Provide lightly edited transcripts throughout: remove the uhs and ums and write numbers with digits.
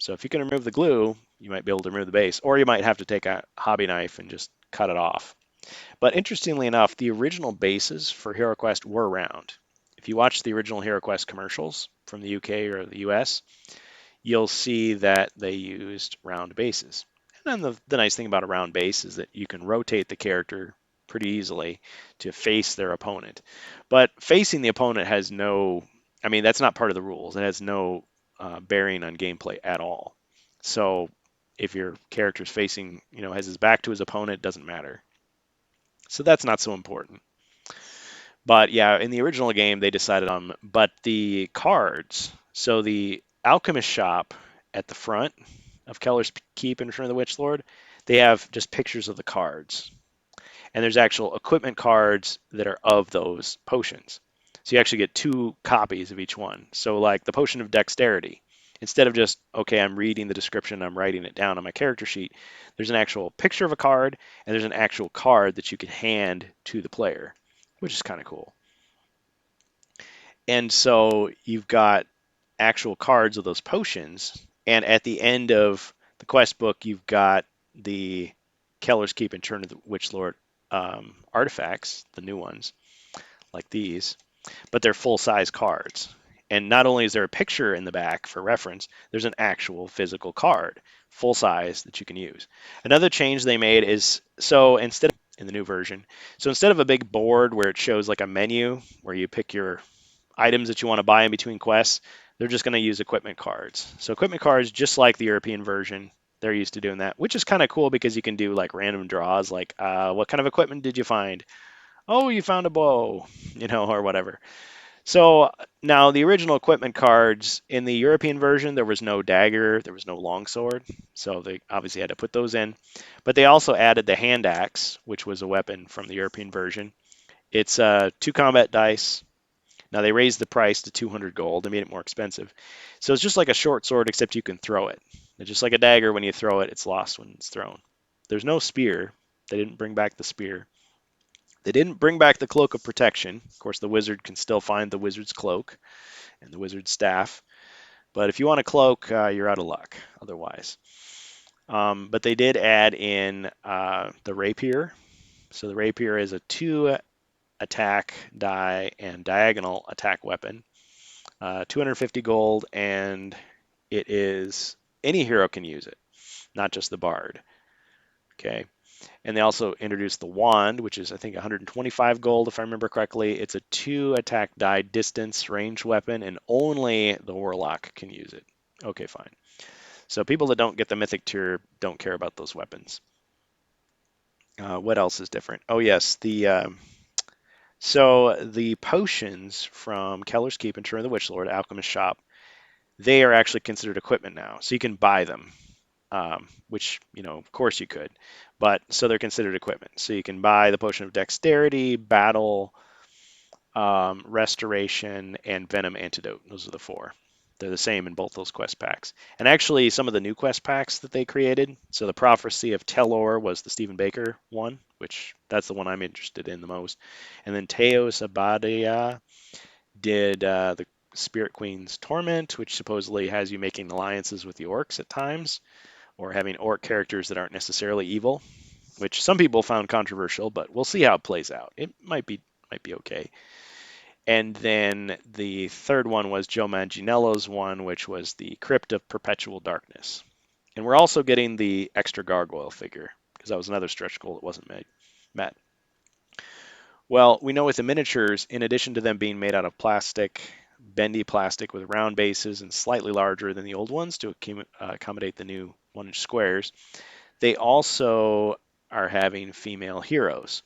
So if you can remove the glue, you might be able to remove the base, or you might have to take a hobby knife and just cut it off. But interestingly enough, the original bases for HeroQuest were round. If you watch the original HeroQuest commercials from the UK or the US, you'll see that they used round bases. And then the nice thing about a round base is that you can rotate the character pretty easily to face their opponent. But facing the opponent has no, I mean, that's not part of the rules. It has no bearing on gameplay at all. So if your character's facing, has his back to his opponent, it doesn't matter. So that's not so important. But yeah, in the original game, they decided on, but the cards, so the alchemist shop at the front of Keller's Keep in front of the Witch Lord, they have just pictures of the cards. And there's actual equipment cards that are of those potions. So you actually get two copies of each one. So like the potion of dexterity, instead of just, okay, I'm reading the description, I'm writing it down on my character sheet, there's an actual picture of a card and there's an actual card that you can hand to the player, which is kind of cool. And so you've got actual cards of those potions. And at the end of the quest book, you've got the Keller's Keep and Turn of the Witch Lord artifacts, the new ones, like these, but they're full size cards. And not only is there a picture in the back for reference, there's an actual physical card, full size, that you can use. Another change they made is so instead of in the new version, so instead of a big board where it shows like a menu where you pick your items that you want to buy in between quests, they're just going to use equipment cards. So equipment cards, just like the European version, they're used to doing that, which is kind of cool because you can do like random draws, like what kind of equipment did you find? Oh, you found a bow, or whatever. So now the original equipment cards in the European version, there was no dagger, there was no longsword, so they obviously had to put those in. But they also added the hand axe, which was a weapon from the European version. It's two combat dice. Now they raised the price to 200 gold. They made it more expensive. So it's just like a short sword, except you can throw it. It's just like a dagger. When you throw it, it's lost when it's thrown. There's no spear. They didn't bring back the spear. They didn't bring back the cloak of protection. Of course, the wizard can still find the wizard's cloak and the wizard's staff. But if you want a cloak, you're out of luck otherwise. But they did add in the rapier. So the rapier is a 2 attack die and diagonal attack weapon. 250 gold, and it is any hero can use it, not just the bard. Okay. And they also introduced the wand, which is I think 125 gold if I remember correctly. It's a 2 attack die distance range weapon, and only the warlock can use it. Okay, fine. So people that don't get the mythic tier don't care about those weapons. What else is different? Oh yes, so the potions from Keller's Keep and Turn of the Witch Lord Alchemist Shop, they are actually considered equipment now, so you can buy them, which of course you could, but so they're considered equipment. So you can buy the potion of dexterity, battle, restoration, and venom antidote. Those are the four. They're the same in both those quest packs. And actually, some of the new quest packs that they created. So the Prophecy of Telor was the Stephen Baker one, which that's the one I'm interested in the most. And then Teos Abadia did the Spirit Queen's Torment, which supposedly has you making alliances with the orcs at times, or having orc characters that aren't necessarily evil, which some people found controversial, but we'll see how it plays out. It might be okay. And then the third one was Joe Manganiello's one, which was the Crypt of Perpetual Darkness. And we're also getting the extra gargoyle figure, because that was another stretch goal that wasn't met. Well, we know with the miniatures, in addition to them being made out of plastic, bendy plastic with round bases and slightly larger than the old ones to accommodate the new 1-inch squares, they also are having female heroes.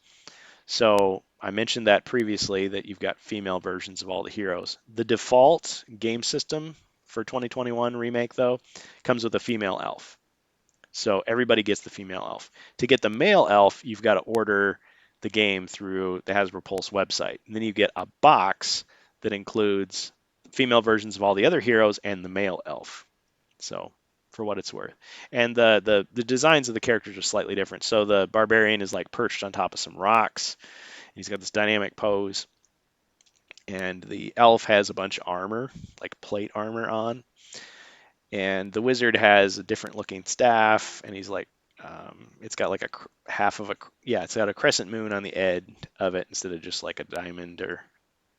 So I mentioned that previously, that you've got female versions of all the heroes. The default game system for 2021 remake, though, comes with a female elf. So everybody gets the female elf. To get the male elf, you've got to order the game through the Hasbro Pulse website. And then you get a box that includes female versions of all the other heroes and the male elf. So for what it's worth. And the designs of the characters are slightly different. So the barbarian is like perched on top of some rocks. He's got this dynamic pose. And the elf has a bunch of armor, like plate armor on. And the wizard has a different looking staff, and he's like, it's got like a half of a, yeah, it's got a crescent moon on the end of it instead of just like a diamond or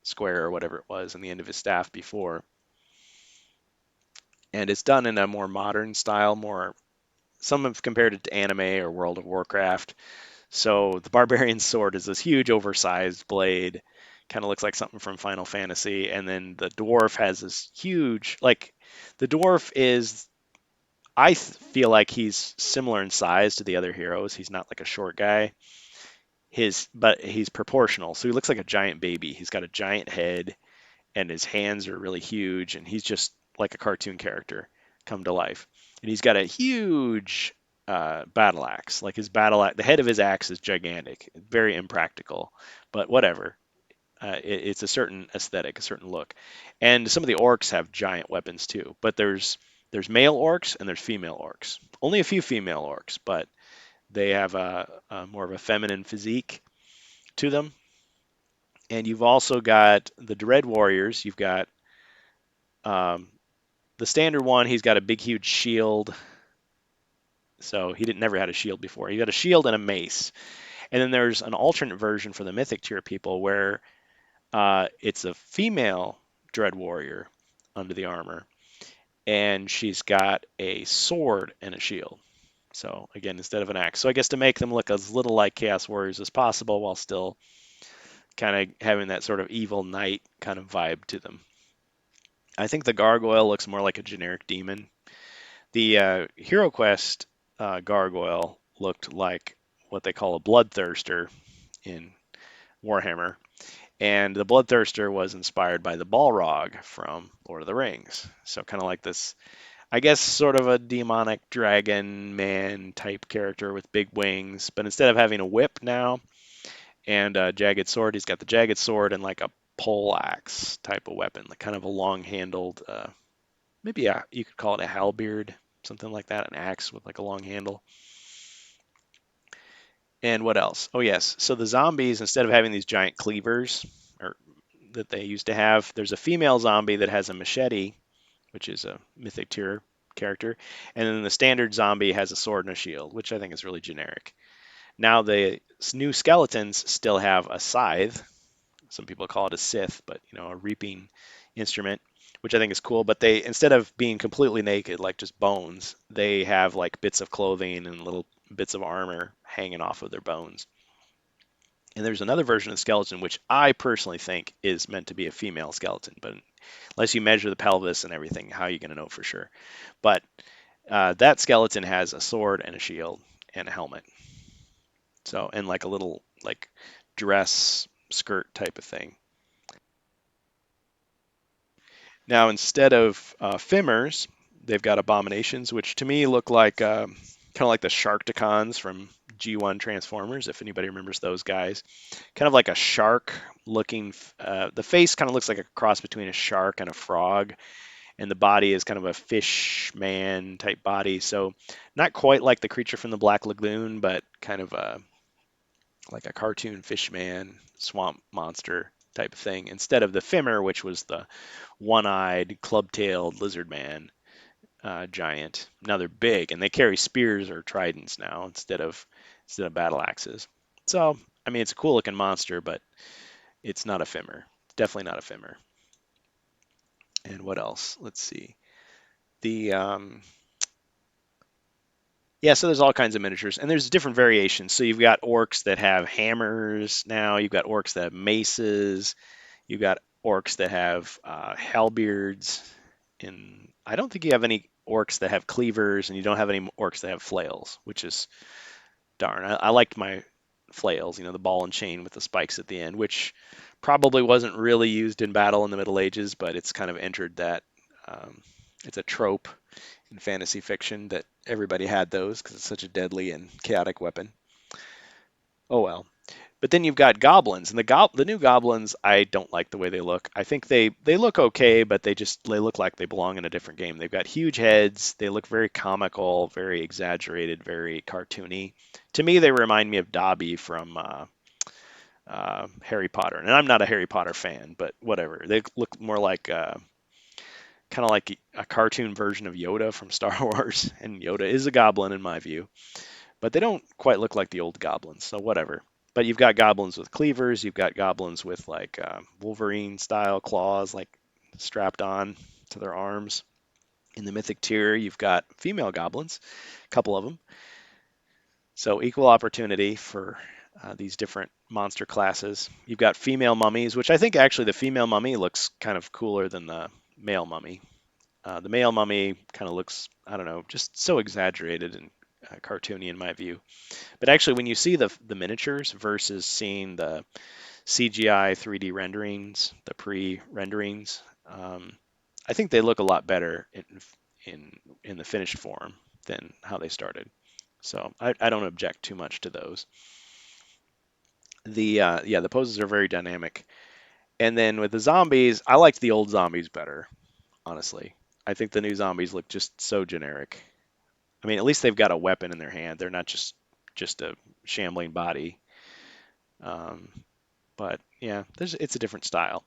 square or whatever it was on the end of his staff before. And it's done in a more modern style, more, some have compared it to anime or World of Warcraft. So the barbarian sword is this huge oversized blade, kind of looks like something from Final Fantasy, and then the dwarf has this huge, like, the dwarf is, feel like he's similar in size to the other heroes. He's not like a short guy. But he's proportional, so he looks like a giant baby. He's got a giant head, and his hands are really huge, and he's just like a cartoon character come to life. And he's got a huge battle axe. Like his battle axe, the head of his axe is gigantic, very impractical, but whatever. It's a certain aesthetic, a certain look. And some of the orcs have giant weapons too, but there's male orcs and there's female orcs. Only a few female orcs, but they have a more of a feminine physique to them. And you've also got the Dread Warriors. You've got um, the standard one. He's got a big, huge shield. So he didn't never had a shield before. He got a shield and a mace. And then there's an alternate version for the Mythic tier people where it's a female Dread Warrior under the armor, and she's got a sword and a shield. So again, instead of an axe. So I guess to make them look as little like Chaos Warriors as possible while still kind of having that sort of evil knight kind of vibe to them. I think the gargoyle looks more like a generic demon. The Hero Quest gargoyle looked like what they call a bloodthirster in Warhammer, and the bloodthirster was inspired by the Balrog from Lord of the Rings. So kind of like this, I guess, sort of a demonic dragon man type character with big wings, but instead of having a whip now and a jagged sword, he's got the jagged sword and like a pole axe type of weapon, like kind of a long handled, maybe you could call it a halberd, something like that, an axe with like a long handle. And what else? Oh yes, so the zombies, instead of having these giant cleavers or that they used to have, there's a female zombie that has a machete, which is a mythic tier character, and then the standard zombie has a sword and a shield, which I think is really generic. Now the new skeletons still have a scythe. Some people call it a scythe, but a reaping instrument, which I think is cool. But they, instead of being completely naked, like just bones, they have like bits of clothing and little bits of armor hanging off of their bones. And there's another version of skeleton which I personally think is meant to be a female skeleton, but unless you measure the pelvis and everything, how are you going to know for sure? But that skeleton has a sword and a shield and a helmet. So, and like a little like dress skirt type of thing. Now, instead of femurs, they've got abominations, which to me look like kind of like the Sharkticons from G1 Transformers, if anybody remembers those guys. Kind of like a shark looking, the face kind of looks like a cross between a shark and a frog, and the body is kind of a fish man type body. So, not quite like the creature from the Black Lagoon, but kind of like a cartoon fish man, swamp monster type of thing, instead of the femur, which was the one-eyed, club-tailed lizard man giant. Now they're big and they carry spears or tridents now instead of battle axes. So I mean, it's a cool-looking monster, but it's not a femur. Definitely not a femur. And what else? Let's see. The Yeah, so there's all kinds of miniatures, and there's different variations. So you've got orcs that have hammers now. You've got orcs that have maces. You've got orcs that have halberds, and I don't think you have any orcs that have cleavers, and you don't have any orcs that have flails, which is darn. I liked my flails, the ball and chain with the spikes at the end, which probably wasn't really used in battle in the Middle Ages, but it's kind of entered that. Um, it's a trope in fantasy fiction that everybody had those because it's such a deadly and chaotic weapon. Oh well. But then you've got goblins, and the new goblins, I don't like the way they look. I think they look okay, but they look like they belong in a different game. They've got huge heads. They look very comical, very exaggerated, very cartoony. To me, they remind me of Dobby from Harry Potter, and I'm not a Harry Potter fan, but whatever. They look more like kind of like a cartoon version of Yoda from Star Wars, and Yoda is a goblin in my view, but they don't quite look like the old goblins, so whatever. But you've got goblins with cleavers, you've got goblins with like Wolverine style claws, like strapped on to their arms. In the mythic tier, you've got female goblins, a couple of them. So equal opportunity for these different monster classes. You've got female mummies, which I think actually the female mummy looks kind of cooler than the male mummy. The male mummy kind of looks, I don't know, just so exaggerated and cartoony in my view. But actually, when you see the miniatures versus seeing the CGI 3D renderings, the pre-renderings, I think they look a lot better in the finished form than how they started. So I don't object too much to those. The poses are very dynamic. And then with the zombies, I liked the old zombies better, honestly. I think the new zombies look just so generic. I mean, at least they've got a weapon in their hand. They're not just a shambling body. Um, but yeah, it's a different style.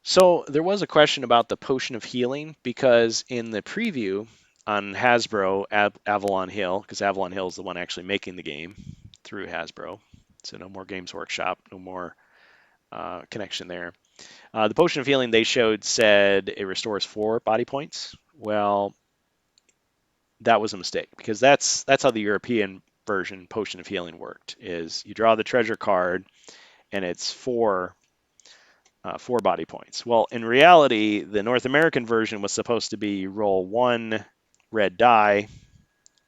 So there was a question about the potion of healing because in the preview on Hasbro Avalon Hill, because Avalon Hill is the one actually making the game through Hasbro, so no more Games Workshop, no more connection there. The potion of healing they showed said it restores 4 body points. Well, that was a mistake because that's how the European version potion of healing worked. Is you draw the treasure card and it's 4 body points. Well, in reality, the North American version was supposed to be roll 1 red die.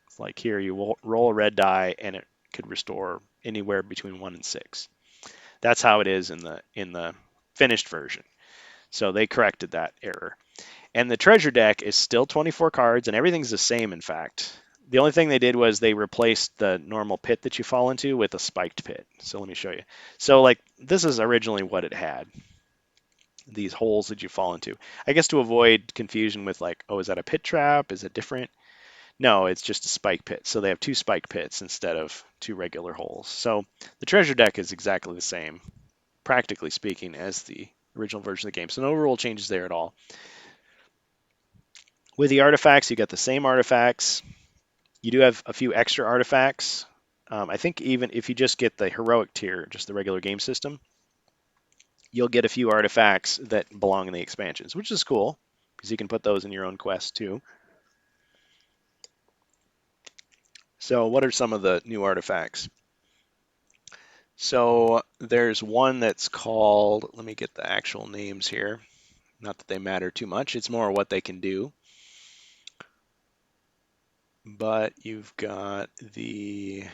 It's like here, you roll a red die, and it could restore anywhere between 1 and 6. That's how it is in the finished version. So they corrected that error. And the treasure deck is still 24 cards, and everything's the same, in fact. The only thing they did was they replaced the normal pit that you fall into with a spiked pit. So let me show you. So like this is originally what it had. These holes that you fall into. I guess to avoid confusion with like, oh, is that a pit trap? Is it different? No, it's just a spike pit. So they have 2 spike pits instead of 2 regular holes. So the treasure deck is exactly the same, practically speaking, as the original version of the game. So no rule changes there at all. With the artifacts, you got the same artifacts. You do have a few extra artifacts. I think even if you just get the heroic tier, just the regular game system, you'll get a few artifacts that belong in the expansions, which is cool because you can put those in your own quest too. So what are some of the new artifacts? So there's one that's called, let me get the actual names here. Not that they matter too much, it's more what they can do. But you've got the,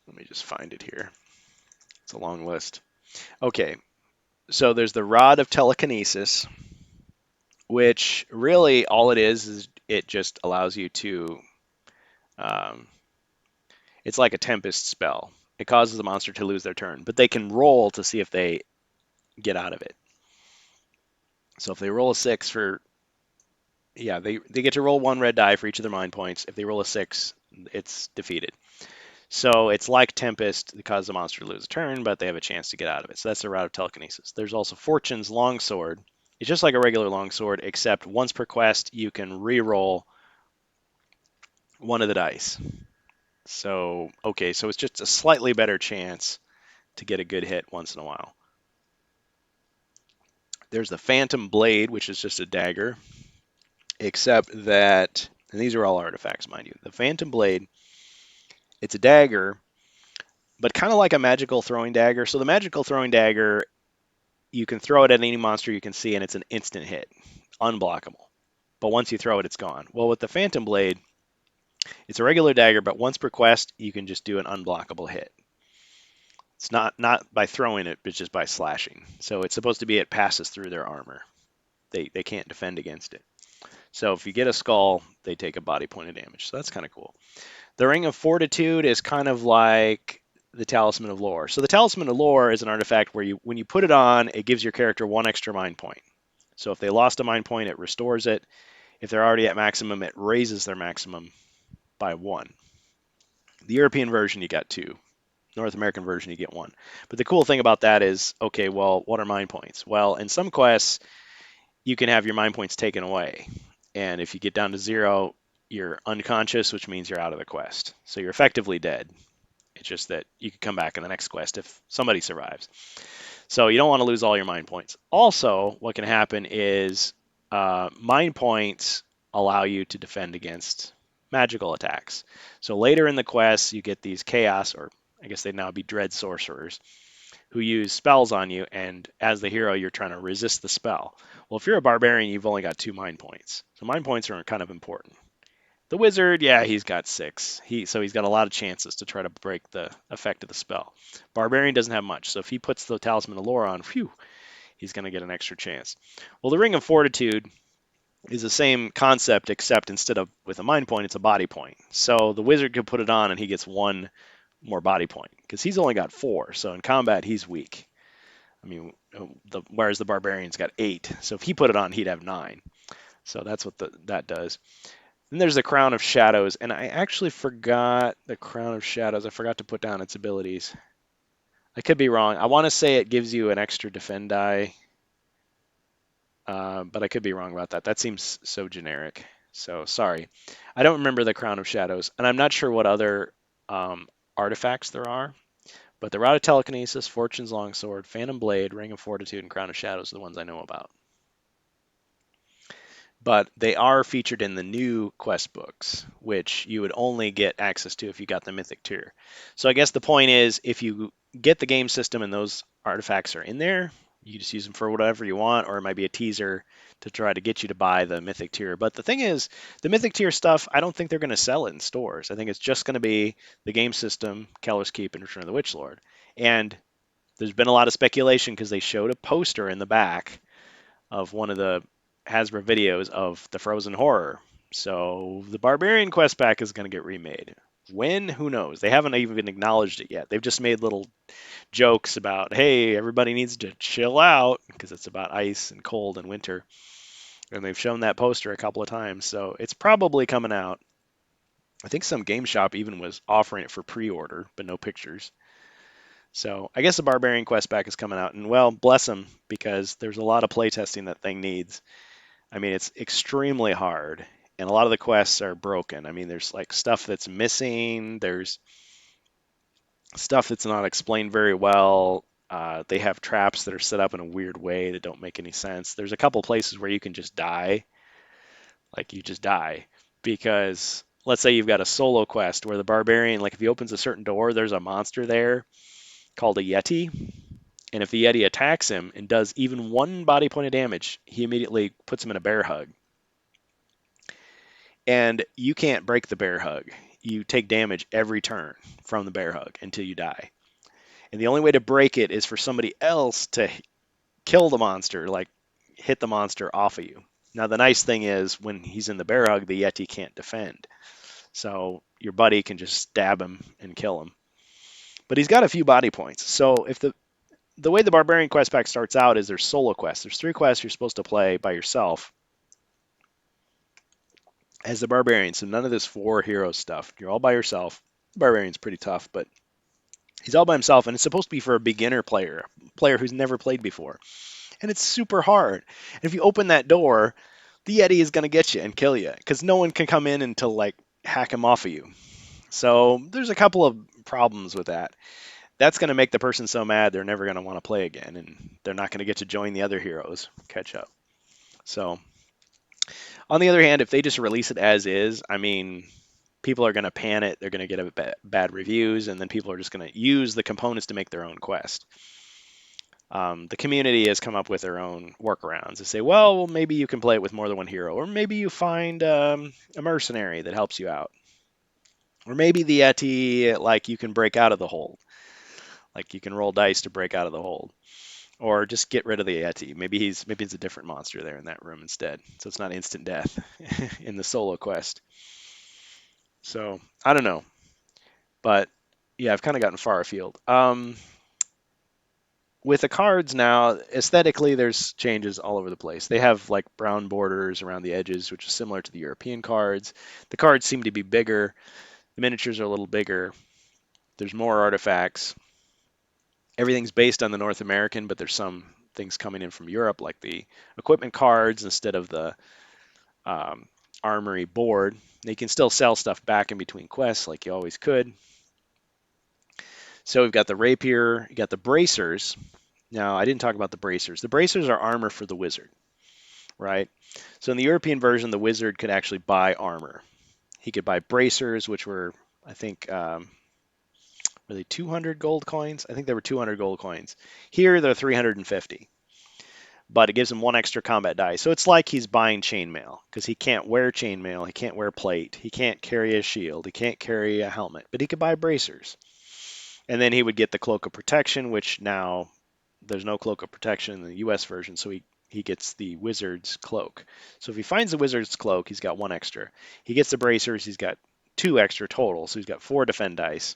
let me just find it here. It's a long list. Okay, so there's the Rod of Telekinesis, which really all it is it just allows you to, um, it's like a Tempest spell. It causes the monster to lose their turn, but they can roll to see if they get out of it. So if they roll a 6 for, yeah, they get to roll 1 red die for each of their mind points. If they roll a 6, it's defeated. So it's like Tempest that causes the monster to lose a turn, but they have a chance to get out of it. So that's the Rod of Telekinesis. There's also Fortune's Longsword. It's just like a regular longsword, except once per quest, you can re-roll 1 of the dice. So, okay, so it's just a slightly better chance to get a good hit once in a while. There's the Phantom Blade, which is just a dagger, except that, and these are all artifacts, mind you. The Phantom Blade, it's a dagger, but kind of like a magical throwing dagger. So the magical throwing dagger, you can throw it at any monster you can see, and it's an instant hit, unblockable. But once you throw it, it's gone. Well, with the Phantom Blade, it's a regular dagger, but once per quest, you can just do an unblockable hit. It's not by throwing it, but just by slashing. So it's supposed to be it passes through their armor. They can't defend against it. So if you get a skull, they take a body point of damage. So that's kind of cool. The Ring of Fortitude is kind of like the Talisman of Lore. So the Talisman of Lore is an artifact where when you put it on, it gives your character 1 extra mind point. So if they lost a mind point, it restores it. If they're already at maximum, it raises their maximum by 1. The European version, you got 2. North American version, you get one. But the cool thing about that is, okay, well, what are mind points? Well, in some quests, you can have your mind points taken away. And if you get down to 0, you're unconscious, which means you're out of the quest. So you're effectively dead. It's just that you can come back in the next quest if somebody survives. So you don't want to lose all your mind points. Also, what can happen is mind points allow you to defend against magical attacks. So later in the quest, you get these chaos, or I guess they'd now be dread sorcerers, who use spells on you, and as the hero, you're trying to resist the spell. Well, if you're a barbarian, you've only got 2 mind points. So mind points are kind of important. The wizard, yeah, he's got 6. So he's got a lot of chances to try to break the effect of the spell. Barbarian doesn't have much, so if he puts the Talisman of Lore on, phew, he's going to get an extra chance. Well, the Ring of Fortitude is the same concept, except instead of with a mind point, it's a body point. So the wizard could put it on and he gets 1 more body point because he's only got 4. So in combat, he's weak. I mean, whereas the barbarian's got 8. So if he put it on, he'd have 9. So that's what that does. Then there's the Crown of Shadows, and I actually forgot the Crown of Shadows. I forgot to put down its abilities. I could be wrong. I want to say it gives you an extra defend die, but I could be wrong about that. That seems so generic. So sorry. I don't remember the Crown of Shadows, and I'm not sure what other artifacts there are. But the Rod of Telekinesis, Fortune's Longsword, Phantom Blade, Ring of Fortitude, and Crown of Shadows are the ones I know about. But they are featured in the new quest books, which you would only get access to if you got the Mythic tier. So I guess the point is, if you get the game system and those artifacts are in there, you just use them for whatever you want, or it might be a teaser to try to get you to buy the Mythic tier. But the thing is, the Mythic tier stuff, I don't think they're going to sell it in stores. I think it's just going to be the game system, Keller's Keep, and Return of the Witch Lord. And there's been a lot of speculation because they showed a poster in the back of one of the Hasbro videos of the Frozen Horror. So the Barbarian Quest pack is going to get remade. When? Who knows? They haven't even acknowledged it yet. They've just made little jokes about, hey, everybody needs to chill out because it's about ice and cold and winter. And they've shown that poster a couple of times. So it's probably coming out. I think some game shop even was offering it for pre-order, but no pictures. So I guess the Barbarian Quest pack is coming out, and well, bless them because there's a lot of playtesting that thing needs. I mean, it's extremely hard, and a lot of the quests are broken. I mean, there's like stuff that's missing. There's stuff that's not explained very well. They have traps that are set up in a weird way that don't make any sense. There's a couple places where you can just die, like you just die, because let's say you've got a solo quest where the barbarian, like if he opens a certain door, there's a monster there called a Yeti. And if the Yeti attacks him and does even 1 body point of damage, he immediately puts him in a bear hug. And you can't break the bear hug. You take damage every turn from the bear hug until you die. And the only way to break it is for somebody else to kill the monster, like hit the monster off of you. Now, the nice thing is when he's in the bear hug, the Yeti can't defend. So your buddy can just stab him and kill him. But he's got a few body points. So if the way the Barbarian Quest pack starts out is there's solo quests. There's 3 quests you're supposed to play by yourself as the Barbarian. So none of this 4 hero stuff. You're all by yourself. The Barbarian's pretty tough, but he's all by himself, and it's supposed to be for a beginner player, a player who's never played before. And it's super hard. And if you open that door, the Yeti is going to get you and kill you because no one can come in until like hack him off of you. So there's a couple of problems with that. That's going to make the person so mad they're never going to want to play again, and they're not going to get to join the other heroes, catch up. So, on the other hand, if they just release it as is, I mean, people are going to pan it. They're going to get bad reviews, and then people are just going to use the components to make their own quest. The community has come up with their own workarounds. They say, well, maybe you can play it with more than 1 hero, or maybe you find a mercenary that helps you out, or maybe the Yeti, like you can break out of the hold, like you can roll dice to break out of the hold. Or just get rid of the Yeti. Maybe it's a different monster there in that room instead. So it's not instant death in the solo quest. So I don't know. But yeah, I've kind of gotten far afield. With the cards now, aesthetically, there's changes all over the place. They have like brown borders around the edges, which is similar to the European cards. The cards seem to be bigger. The miniatures are a little bigger. There's more artifacts. Everything's based on the North American, but there's some things coming in from Europe, like the equipment cards instead of the um, armory board. You can still sell stuff back in between quests like you always could. So we've got the rapier, you got the bracers. Now, I didn't talk about the bracers. The bracers are armor for the wizard, right? So in the European version, the wizard could actually buy armor. He could buy bracers, which were, I think, were they 200 gold coins? I think they were 200 gold coins. Here, they're 350, but it gives him one extra combat die. So it's like he's buying chainmail because he can't wear chainmail, he can't wear plate, he can't carry a shield, he can't carry a helmet, but he could buy bracers. And then he would get the cloak of protection, which now there's no cloak of protection in the US version, so he gets the wizard's cloak. So if he finds the wizard's cloak, he's got one extra. He gets the bracers, he's got two extra total, so he's got 4 defend dice.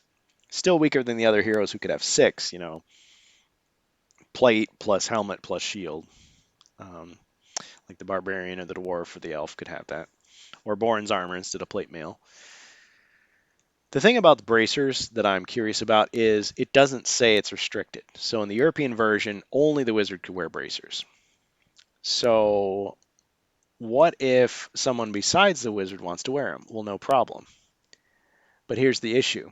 Still weaker than the other heroes who could have 6, plate plus helmet plus shield. Um, like the barbarian or the dwarf or the elf could have that. Or Borin's armor instead of plate mail. The thing about the bracers that I'm curious about is it doesn't say it's restricted. So in the European version, only the wizard could wear bracers. So what if someone besides the wizard wants to wear them? Well, no problem. But here's the issue.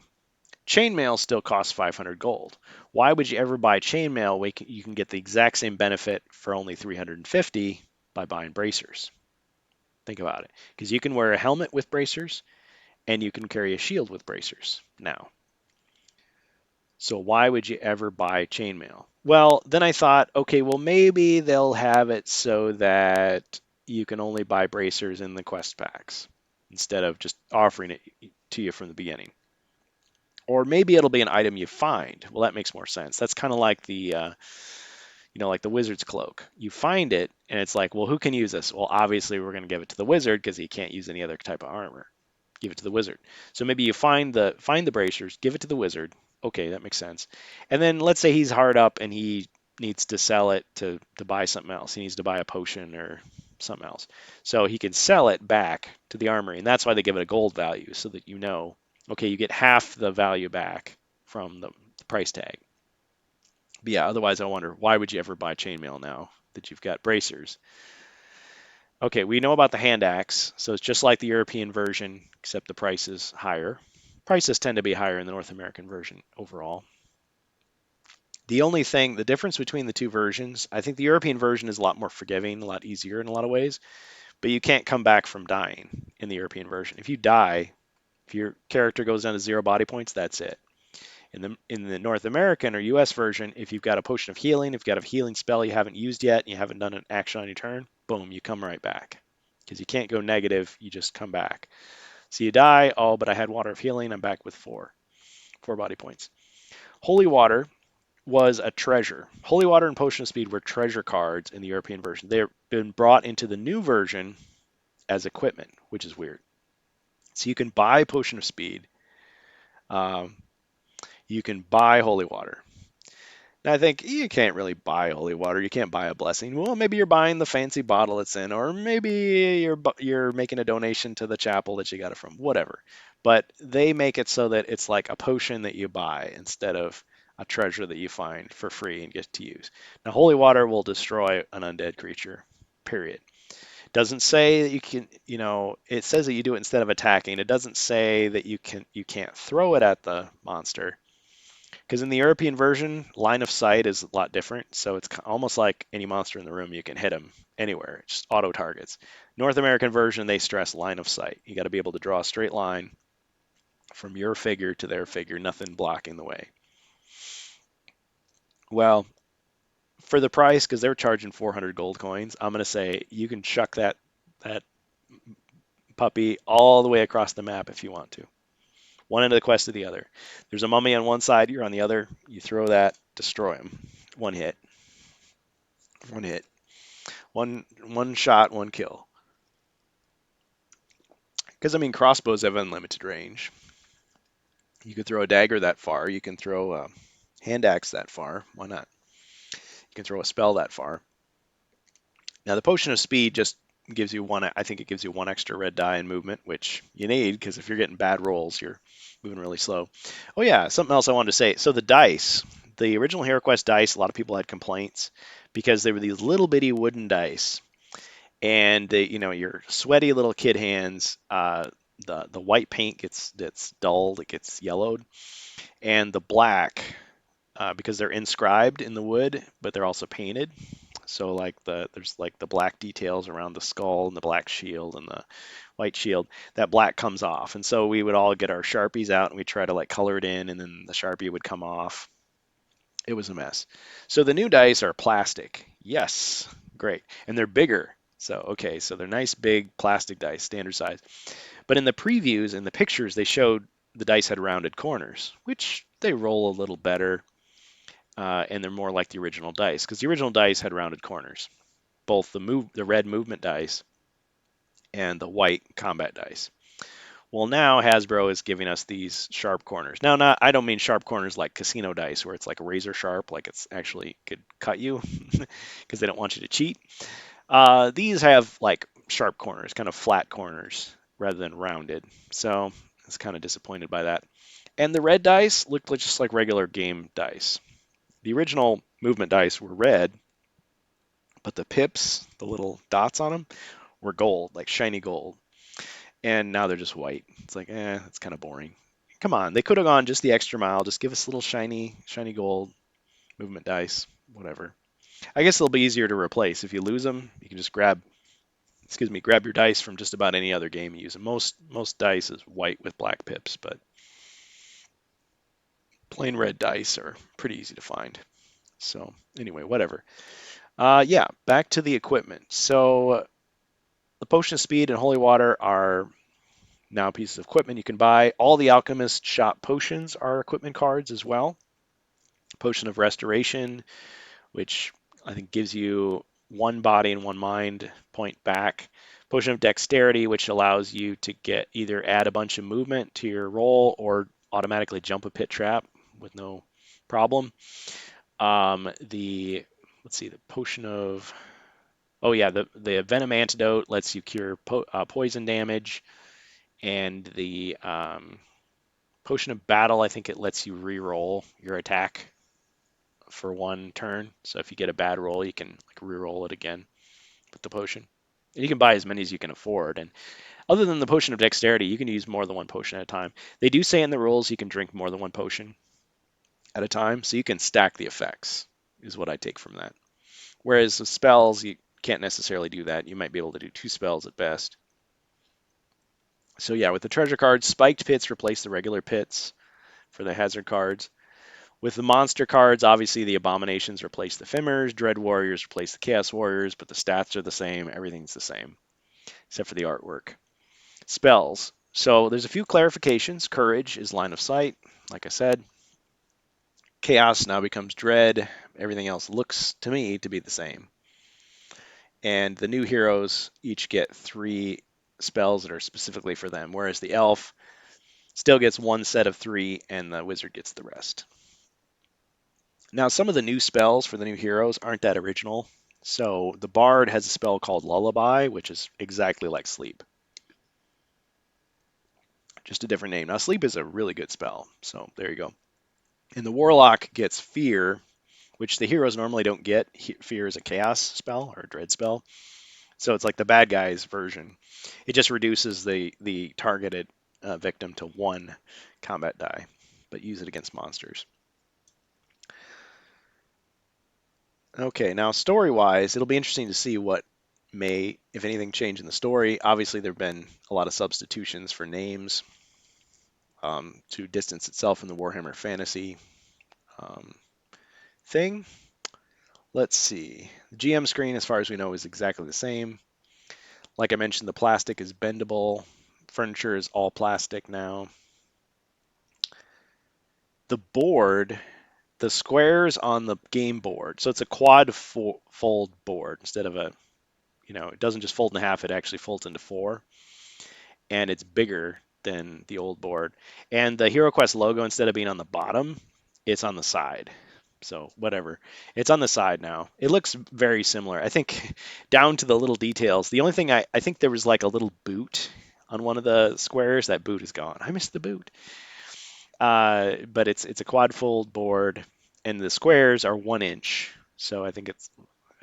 Chainmail still costs 500 gold. Why would you ever buy chainmail when you can get the exact same benefit for only 350 by buying bracers? Think about it. Because you can wear a helmet with bracers and you can carry a shield with bracers now. So why would you ever buy chainmail? Well, then I thought, okay, well maybe they'll have it so that you can only buy bracers in the quest packs instead of just offering it to you from the beginning. Or maybe it'll be an item you find. Well, that makes more sense. That's kind of like like the wizard's cloak. You find it, and it's like, well, who can use this? Well, obviously we're going to give it to the wizard because he can't use any other type of armor. Give it to the wizard. So maybe you find the bracers, give it to the wizard. Okay, that makes sense. And then let's say he's hard up and he needs to sell it to buy something else. He needs to buy a potion or something else. So he can sell it back to the armory, and that's why they give it a gold value so that okay, you get half the value back from the price tag. But yeah, otherwise I wonder why would you ever buy chainmail now that you've got bracers? Okay, we know about the hand axe, so it's just like the European version, except the price is higher. Prices tend to be higher in the North American version overall. The difference between the two versions, I think the European version is a lot more forgiving, a lot easier in a lot of ways, but you can't come back from dying in the European version. If you die, if your character goes down to 0 body points, that's it. In the North American or US version, if you've got a potion of healing, if you've got a healing spell you haven't used yet and you haven't done an action on your turn, boom, you come right back. Because you can't go negative, you just come back. So you die, oh, but I had water of healing, I'm back with 4 body points. Holy water was a treasure. Holy water and potion of speed were treasure cards in the European version. They've been brought into the new version as equipment, which is weird. So you can buy potion of speed. You can buy holy water. Now I think you can't really buy holy water. You can't buy a blessing. Well, maybe you're buying the fancy bottle it's in, or maybe you're making a donation to the chapel that you got it from. Whatever. But they make it so that it's like a potion that you buy instead of a treasure that you find for free and get to use. Now, holy water will destroy an undead creature. Period. Doesn't say that you can, it says that you do it instead of attacking. It doesn't say that you can't throw it at the monster. Because in the European version, line of sight is a lot different. So it's almost like any monster in the room, you can hit them anywhere. It just auto targets. North American version, they stress line of sight. You got to be able to draw a straight line from your figure to their figure, nothing blocking the way. Well, for the price, because they're charging 400 gold coins, I'm going to say you can chuck that puppy all the way across the map if you want to. One end of the quest to the other. There's a mummy on one side, you're on the other. You throw that, destroy him. One hit. One hit. One shot, one kill. Because, I mean, crossbows have unlimited range. You could throw a dagger that far. You can throw a hand axe that far. Why not? You can throw a spell that far. Now, the potion of speed just gives you one. I think it gives you one extra red die in movement, which you need because if you're getting bad rolls, you're moving really slow. Oh yeah, something else I wanted to say. So the dice, the original HeroQuest dice, a lot of people had complaints because they were these little bitty wooden dice, and they, your sweaty little kid hands. The white paint gets dulled, it gets yellowed, and the black because they're inscribed in the wood, but they're also painted. So like there's like the black details around the skull and the black shield and the white shield. That black comes off, and so we would all get our Sharpies out and we try to like color it in, and then the Sharpie would come off. It was a mess. So the new dice are plastic. Yes, great, and they're bigger. So okay, so they're nice big plastic dice, standard size. But in the previews and the pictures, they showed the dice had rounded corners, which they roll a little better, and they're more like the original dice because the original dice had rounded corners, both the red movement dice and the white combat dice. Well, now Hasbro is giving us these sharp corners. Now, not I don't mean sharp corners like casino dice where it's like razor sharp, like it's actually could cut you because they don't want you to cheat. These have like sharp corners, kind of flat corners rather than rounded. So I was kind of disappointed by that. And the red dice looked like just like regular game dice. The original movement dice were red, but the pips, the little dots on them, were gold, like shiny gold. And now they're just white. It's like, it's kind of boring. Come on, they could have gone just the extra mile. Just give us little shiny gold movement dice, whatever. I guess they'll be easier to replace. If you lose them, you can just grab your dice from just about any other game you use. And most dice is white with black pips, but plain red dice are pretty easy to find. So anyway, whatever. Yeah, back to the equipment. So the Potion of Speed and Holy Water are now pieces of equipment you can buy. All the Alchemist Shop potions are equipment cards as well. Potion of Restoration, which I think gives you one body and one mind point back. Potion of Dexterity, which allows you to get either add a bunch of movement to your roll or automatically jump a pit trap with no problem. The let's see, the Potion of the Venom Antidote lets you cure poison damage, and the Potion of Battle, I think it lets you re-roll your attack for one turn. So if you get a bad roll, you can like re-roll it again with the potion. And you can buy as many as you can afford. And other than the Potion of Dexterity, you can use more than one potion at a time. They do say in the rules you can drink more than one potion at a time, so you can stack the effects, is what I take from that. Whereas the spells, you can't necessarily do that. You might be able to do 2 spells at best. So yeah, with the treasure cards, spiked pits replace the regular pits for the hazard cards. With the monster cards, obviously the abominations replace the Fimmers, Dread Warriors replace the Chaos Warriors, but the stats are the same, everything's the same, except for the artwork. Spells. So there's a few clarifications. Courage is line of sight, like I said. Chaos now becomes Dread. Everything else looks to me to be the same. And the new heroes each get 3 spells that are specifically for them, whereas the elf still gets 1 set of 3 and the wizard gets the rest. Now, some of the new spells for the new heroes aren't that original. So the Bard has a spell called Lullaby, which is exactly like Sleep. Just a different name. Now, Sleep is a really good spell, so there you go. And the Warlock gets Fear, which the heroes normally don't get. Fear is a Chaos spell or a Dread spell. So it's like the bad guy's version. It just reduces the targeted victim to 1 combat die, but use it against monsters. Okay, now story-wise, it'll be interesting to see what may, if anything, change in the story. Obviously, there have been a lot of substitutions for names to distance itself from the Warhammer Fantasy um, thing. Let's see. The GM screen, as far as we know, is exactly the same. Like I mentioned, the plastic is bendable. Furniture is all plastic now. The board, the squares on the game board, so it's a quad fold board instead of it doesn't just fold in half, it actually folds into 4. And it's bigger than the old board. And the HeroQuest logo, instead of being on the bottom, it's on the side. So whatever. It's on the side now. It looks very similar. I think down to the little details. The only thing I think there was like a little boot on one of the squares. That boot is gone. I missed the boot. But it's a quad fold board, and the squares are 1 inch. So I think it's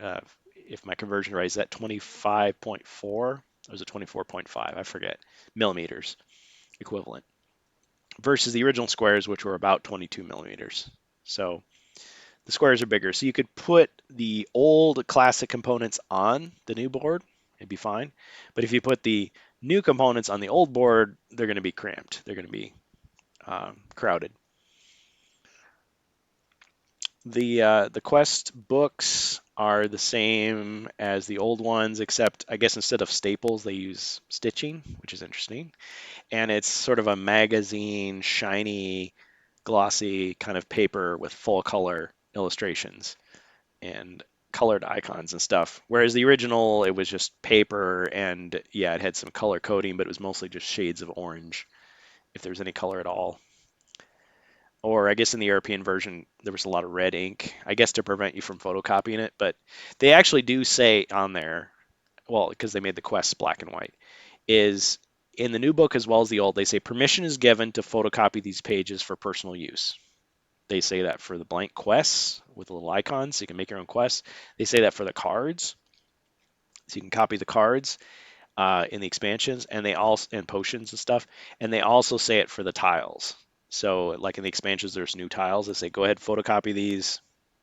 uh, if my conversion right is at 25.4 or is it 24.5? I forget millimeters equivalent versus the original squares, which were about 22 millimeters. So the squares are bigger. So you could put the old classic components on the new board, it'd be fine. But if you put the new components on the old board, they're going to be cramped. They're going to be crowded. The quest books are the same as the old ones, except I guess instead of staples, they use stitching, which is interesting. And it's sort of a magazine, shiny, glossy kind of paper with full color illustrations and colored icons and stuff. Whereas the original, it was just paper and yeah, it had some color coding, but it was mostly just shades of orange, if there was any color at all. Or I guess in the European version, there was a lot of red ink, I guess to prevent you from photocopying it. But they actually do say on there, well, because they made the quests black and white, is in the new book as well as the old, they say permission is given to photocopy these pages for personal use. They say that for the blank quests with little icons, so you can make your own quests. They say that for the cards, so you can copy the cards in the expansions, and they also and potions and stuff. And they also say it for the tiles. So like in the expansions, there's new tiles. They say go ahead, photocopy these,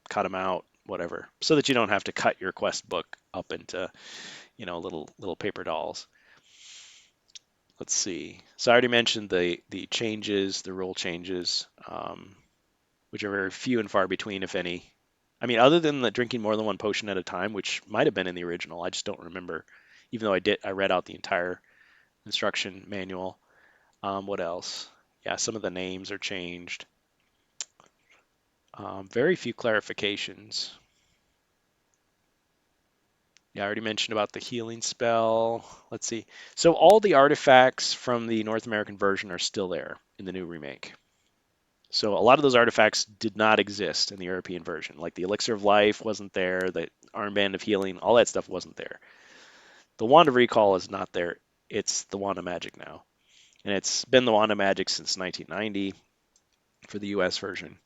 cut them out, whatever, so that you don't have to cut your quest book up into little paper dolls. Let's see. So I already mentioned the changes, the rule changes, which are very few and far between, if any. I mean, other than the drinking more than one potion at a time, which might have been in the original, I just don't remember. Even though I read out the entire instruction manual. What else? Yeah, some of the names are changed. Very few clarifications. Yeah, I already mentioned about the healing spell. Let's see. So all the artifacts from the North American version are still there in the new remake. So a lot of those artifacts did not exist in the European version. Like the Elixir of Life wasn't there, the Armband of Healing, all that stuff wasn't there. The Wand of Recall is not there. It's the Wand of Magic now. And it's been the Wand of Magic since 1990 for the US version.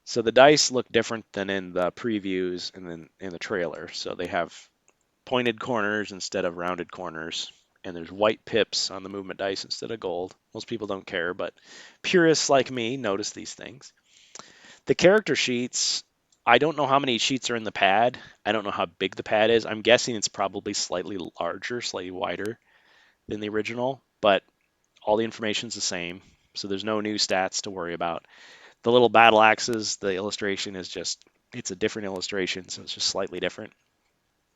So the dice look different than in the previews and then in the trailer. So they have pointed corners instead of rounded corners. And there's white pips on the movement dice instead of gold. Most people don't care, but purists like me notice these things. The character sheets, I don't know how many sheets are in the pad. I don't know how big the pad is. I'm guessing it's probably slightly larger, slightly wider than the original, but all the information's the same. So there's no new stats to worry about. The little battle axes, the illustration is just, it's a different illustration, so it's just slightly different.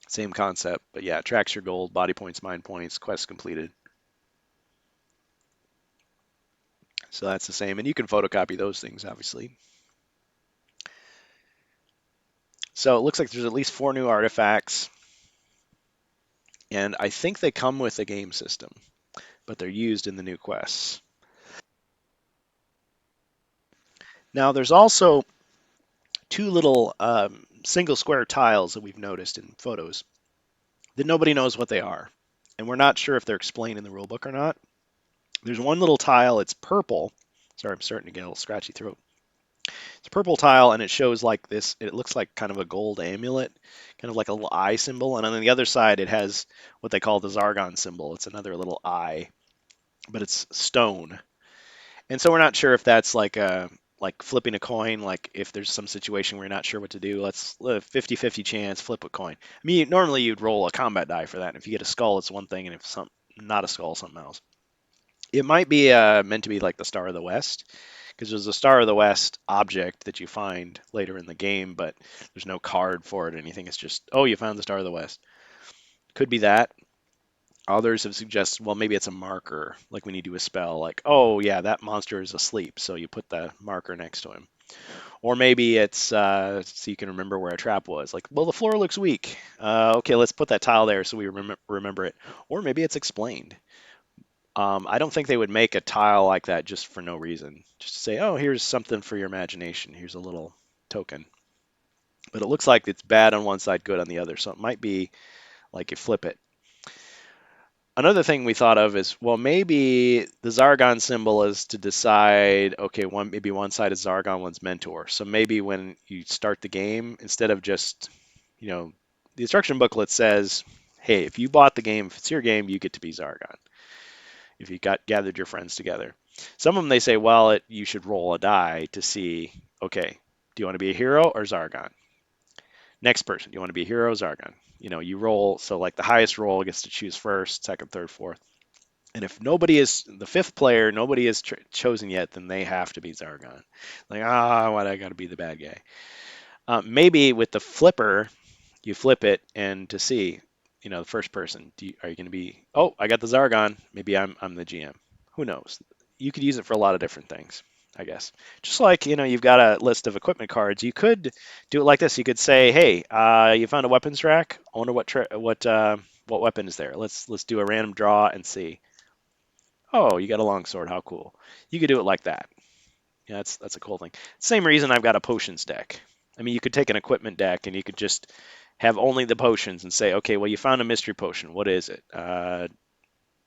Same concept, but yeah, tracks your gold, body points, mind points, quest completed. So that's the same, and you can photocopy those things, obviously. So it looks like there's at least 4 new artifacts, and I think they come with a game system, but they're used in the new quests. Now, there's also 2 little single square tiles that we've noticed in photos that nobody knows what they are, and we're not sure if they're explained in the rulebook or not. There's one little tile, it's purple. Sorry, I'm starting to get a little scratchy throat. It's a purple tile, and it shows like this. It looks like kind of a gold amulet, kind of like a little eye symbol. And on the other side, it has what they call the Zargon symbol. It's another little eye, but it's stone. And so we're not sure if that's like flipping a coin, like if there's some situation where you're not sure what to do, let's 50-50 chance, flip a coin. I mean, normally you'd roll a combat die for that. And if you get a skull, it's one thing, and if some not a skull, something else. It might be meant to be like the Star of the West, because there's a Star of the West object that you find later in the game, but there's no card for it or anything. It's just, oh, you found the Star of the West. Could be that. Others have suggested, well, maybe it's a marker, like when you do a spell, like, oh, yeah, that monster is asleep, so you put the marker next to him. Or maybe it's so you can remember where a trap was. Like, well, the floor looks weak. Okay, let's put that tile there so we remember it. Or maybe it's explained. I don't think they would make a tile like that just for no reason. Just to say, oh, here's something for your imagination. Here's a little token. But it looks like it's bad on one side, good on the other. So it might be like you flip it. Another thing we thought of is, well, maybe the Zargon symbol is to decide, okay, maybe one side is Zargon, one's Mentor. So maybe when you start the game, instead of just, you know, the instruction booklet says, hey, if you bought the game, if it's your game, you get to be Zargon. If you gathered your friends together. Some of them they say, well, you should roll a die to see, okay, do you want to be a hero or Zargon? Next person, do you want to be a hero or Zargon? You know, you roll, so like the highest roll gets to choose first, second, third, fourth. And if nobody is the fifth player, nobody is chosen yet, then they have to be Zargon. Like, why I got to be the bad guy? Maybe with the flipper, you flip it and to see, you know, the first person, are you going to be, oh, I got the Zargon. Maybe I'm the GM. Who knows? You could use it for a lot of different things, I guess. Just like, you know, you've got a list of equipment cards. You could do it like this. You could say, hey, you found a weapons rack. I wonder what weapon is there. Let's do a random draw and see. Oh, you got a longsword. How cool. You could do it like that. Yeah, that's a cool thing. Same reason I've got a potions deck. I mean, you could take an equipment deck and you could just have only the potions and say, okay, well, you found a mystery potion. What is it?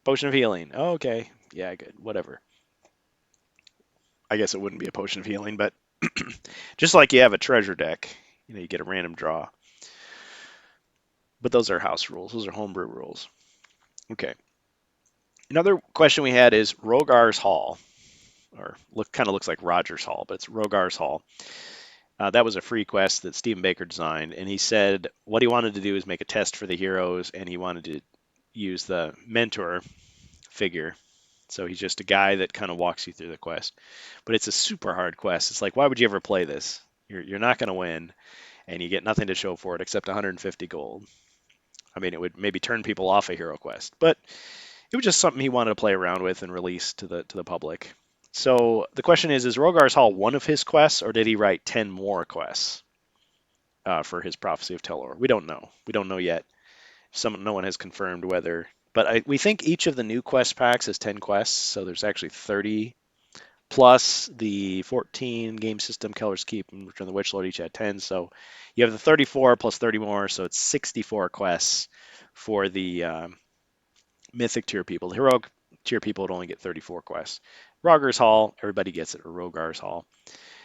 Potion of healing. Oh, okay. Yeah, good. Whatever. I guess it wouldn't be a potion of healing, but just like you have a treasure deck, you know, you get a random draw. But those are house rules. Those are homebrew rules. Okay. Another question we had is Rogar's Hall, or kind of looks like Roger's Hall, but it's Rogar's Hall. That was a free quest that Stephen Baker designed, and he said what he wanted to do is make a test for the heroes, and he wanted to use the mentor figure. So he's just a guy that kind of walks you through the quest. But it's a super hard quest. It's like, why would you ever play this? You're not going to win, and you get nothing to show for it except 150 gold. I mean, it would maybe turn people off a hero quest, but it was just something he wanted to play around with and release to the public. So the question is Rogar's Hall one of his quests, or did he write 10 more quests for his Prophecy of Telor? We don't know. We don't know yet. No one has confirmed whether. But we think each of the new quest packs is 10 quests, so there's actually 30 plus the 14 game system, Keller's Keep, and Return of the Witch Lord each had 10. So you have the 34 plus 30 more, so it's 64 quests for the Mythic tier people. The Heroic tier people would only get 34 quests. Rogar's Hall, everybody gets it, or Rogar's Hall.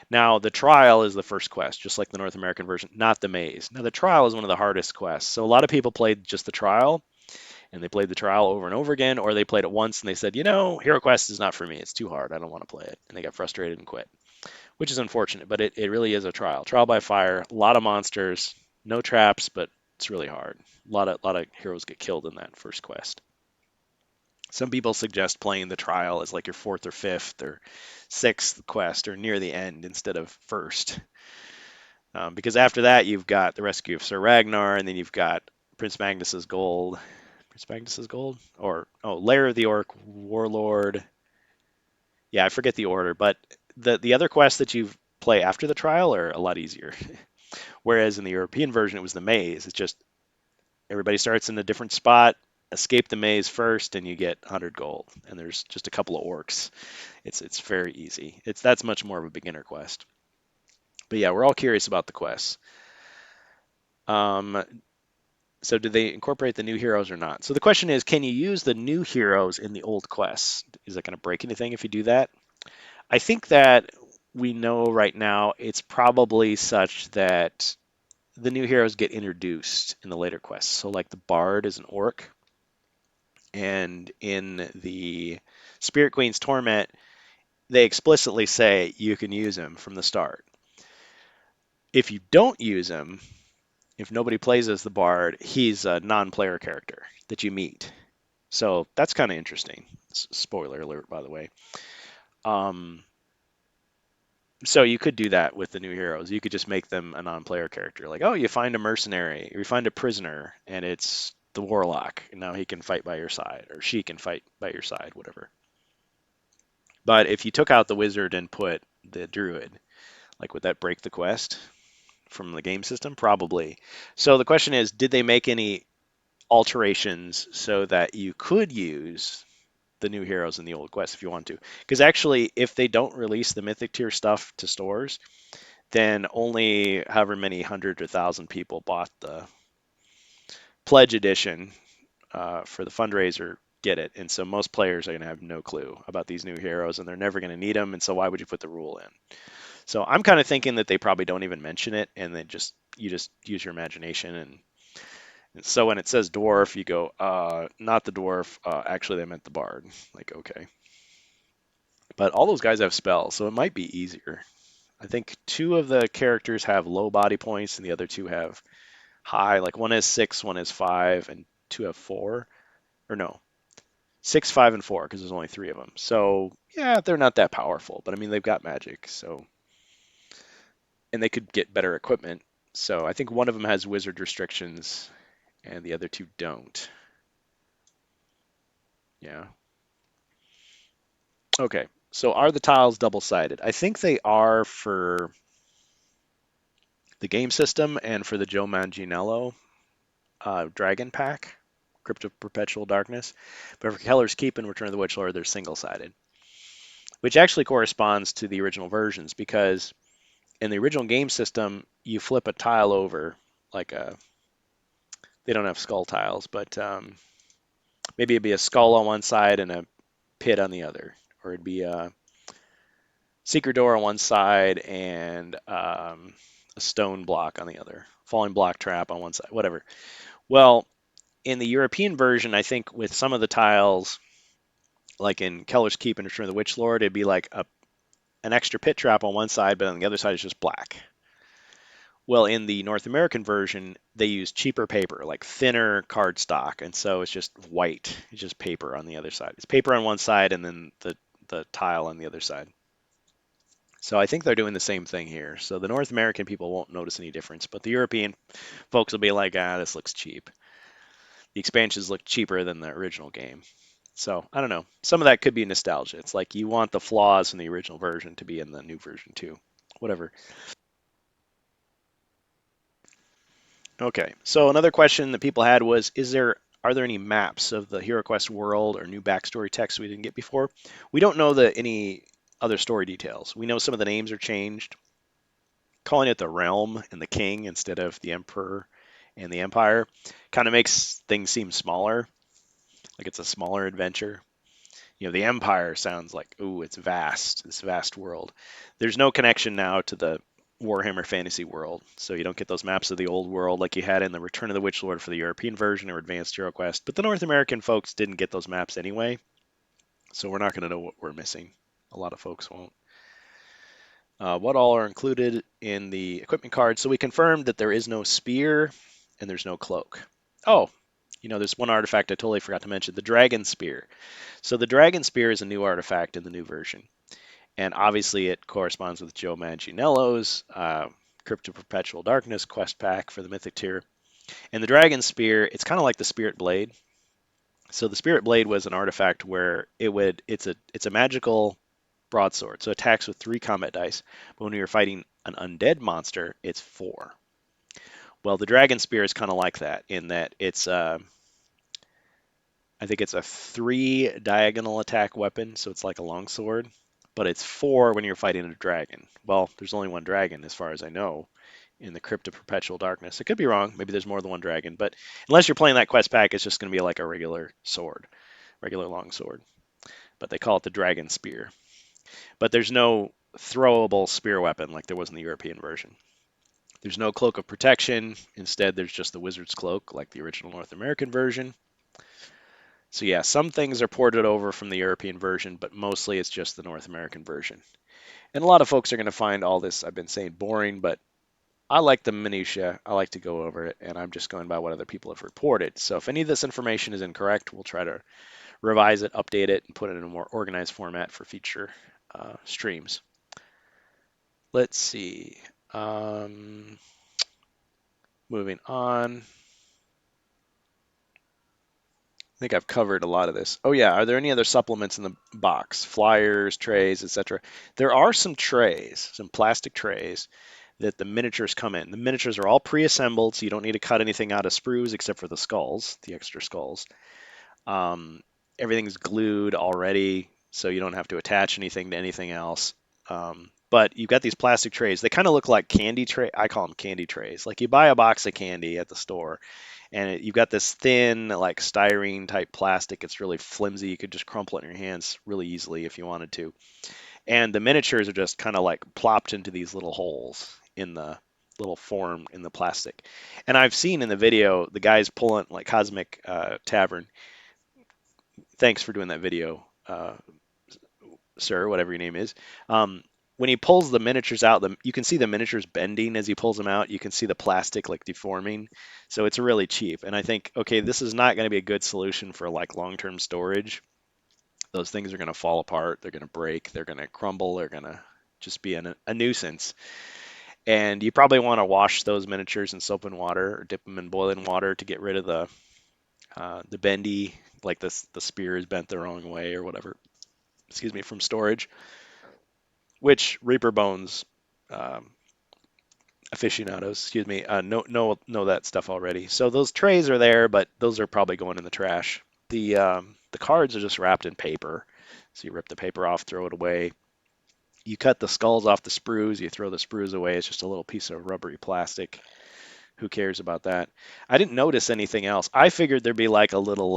Now, the trial is the first quest, just like the North American version, not the maze. Now, the trial is one of the hardest quests. So a lot of people played just the trial, and they played the trial over and over again, or they played it once and they said, you know, Hero Quest is not for me. It's too hard. I don't want to play it. And they got frustrated and quit, which is unfortunate, but it really is a trial. Trial by fire, a lot of monsters, no traps, but it's really hard. A lot of heroes get killed in that first quest. Some people suggest playing the trial as like your fourth or fifth or sixth quest or near the end instead of first. Because after that, you've got the rescue of Sir Ragnar, and then you've got Prince Magnus's Gold. Prince Magnus's Gold? Or, oh, Lair of the Orc, Warlord. Yeah, I forget the order, but the other quests that you play after the trial are a lot easier. Whereas in the European version, it was the maze. It's just everybody starts in a different spot, escape the maze first, and you get 100 gold. And there's just a couple of orcs. It's very easy. That's much more of a beginner quest. But yeah, we're all curious about the quests. Um, so did they incorporate the new heroes or not? So the question is, can you use the new heroes in the old quests? Is that going to break anything if you do that? I think that we know right now it's probably such that the new heroes get introduced in the later quests. So like the Bard is an orc, and in the Spirit Queen's Torment, they explicitly say you can use him from the start. If you don't use him, if nobody plays as the Bard, he's a non-player character that you meet. So that's kind of interesting. Spoiler alert, by the way. So you could do that with the new heroes. You could just make them a non-player character. Like, oh, you find a mercenary, or you find a prisoner, and it's the warlock, and now he can fight by your side, or she can fight by your side, whatever. But if you took out the wizard and put the druid, like would that break the quest from the game system? Probably. So the question is, did they make any alterations so that you could use the new heroes in the old quest if you want to. Because actually, if they don't release the Mythic tier stuff to stores, then only however many hundred or thousand people bought the pledge edition for the fundraiser get it. And so most players are going to have no clue about these new heroes and they're never going to need them. And so why would you put the rule in? So I'm kind of thinking that they probably don't even mention it and then just you just use your imagination. And so when it says dwarf, you go, not the dwarf. Actually, they meant the bard. Like, okay. But all those guys have spells, so it might be easier. I think two of the characters have low body points and the other two have high. Like one has 6, one has 5, and two have 4. Or no, 6, 5, and 4 because there's only 3 of them. So yeah, they're not that powerful, but I mean they've got magic, so and they could get better equipment. So I think one of them has wizard restrictions and the other two don't. Yeah. Okay. So are the tiles double-sided? I think they are for the game system and for the Joe Manganiello Dragon Pack, Crypt of Perpetual Darkness. But for Keller's Keep and Return of the Witch Lord, they're single-sided, which actually corresponds to the original versions because in the original game system, you flip a tile over, like a, they don't have skull tiles, but maybe it'd be a skull on one side and a pit on the other, or it'd be a secret door on one side and a stone block on the other, falling block trap on one side, whatever. Well, in the European version, I think with some of the tiles, like in Keller's Keep and Return of the Witch Lord, it'd be like an extra pit trap on one side, but on the other side is just black. Well, in the North American version, they use cheaper paper, like thinner cardstock, and so it's just white. It's just paper on the other side. It's paper on one side and then the tile on the other side. So I think they're doing the same thing here. So the North American people won't notice any difference, but the European folks will be like, this looks cheap. The expansions look cheaper than the original game. So I don't know. Some of that could be nostalgia. It's like you want the flaws from the original version to be in the new version too. Whatever. Okay. So another question that people had was, are there any maps of the HeroQuest world or new backstory text we didn't get before? We don't know any other story details. We know some of the names are changed. Calling it the realm and the king instead of the emperor and the empire kind of makes things seem smaller, like it's a smaller adventure. The empire sounds like, ooh, it's vast, this vast world. There's no connection now to the Warhammer Fantasy world, so you don't get those maps of the old world like you had in the Return of the Witch Lord for the European version or Advanced Hero Quest. But the North American folks didn't get those maps anyway, so we're not going to know what we're missing. A lot of folks won't. What all are included in the equipment card? So we confirmed that there is no spear and there's no cloak. Oh, there's one artifact I totally forgot to mention, the Dragon Spear. So the Dragon Spear is a new artifact in the new version. And obviously it corresponds with Joe Manganiello's Crypt of Perpetual Darkness quest pack for the Mythic tier. And the Dragon Spear, it's kind of like the Spirit Blade. So the Spirit Blade was an artifact where it's a magical broadsword. So it attacks with 3 combat dice. But when you're fighting an undead monster, it's 4. Well, the Dragon Spear is kind of like that in that it's I think it's a 3 diagonal attack weapon, so it's like a longsword, but it's 4 when you're fighting a dragon. Well, there's only one dragon as far as I know in the Crypt of Perpetual Darkness. It could be wrong. Maybe there's more than one dragon, but unless you're playing that quest pack, it's just going to be like a regular sword, regular longsword. But they call it the Dragon Spear. But there's no throwable spear weapon like there was in the European version. There's no Cloak of Protection. Instead, there's just the Wizard's Cloak like the original North American version. So yeah, some things are ported over from the European version, but mostly it's just the North American version. And a lot of folks are going to find all this, I've been saying, boring, but I like the minutia. I like to go over it, and I'm just going by what other people have reported. So if any of this information is incorrect, we'll try to revise it, update it, and put it in a more organized format for future streams. Let's see. Moving on. I think I've covered a lot of this. Oh yeah, are there any other supplements in the box? Flyers, trays, etc. There are some trays, some plastic trays that the miniatures come in. The miniatures are all pre-assembled, so you don't need to cut anything out of sprues except for the skulls, the extra skulls. Um, everything's glued already, so you don't have to attach anything to anything else. But you've got these plastic trays. They kind of look like candy tray. I call them candy trays. Like you buy a box of candy at the store, and you've got this thin, like styrene type plastic. It's really flimsy. You could just crumple it in your hands really easily if you wanted to. And the miniatures are just kind of like plopped into these little holes in the little form in the plastic. And I've seen in the video the guys pulling like Cosmic Tavern. Thanks for doing that video, sir, whatever your name is. When he pulls the miniatures out, you can see the miniatures bending as he pulls them out. You can see the plastic like deforming. So it's really cheap. And I think, okay, this is not going to be a good solution for like long-term storage. Those things are going to fall apart. They're going to break. They're going to crumble. They're going to just be a nuisance. And you probably want to wash those miniatures in soap and water or dip them in boiling water to get rid of the bendy, like the spear is bent the wrong way or whatever. Excuse me, from storage, which Reaper Bones um, aficionados, excuse me, know that stuff already. So those trays are there, but those are probably going in the trash. The cards are just wrapped in paper, so you rip the paper off, throw it away. You cut the skulls off the sprues, you throw the sprues away. It's just a little piece of rubbery plastic. Who cares about that? I didn't notice anything else. I figured there'd be like a little.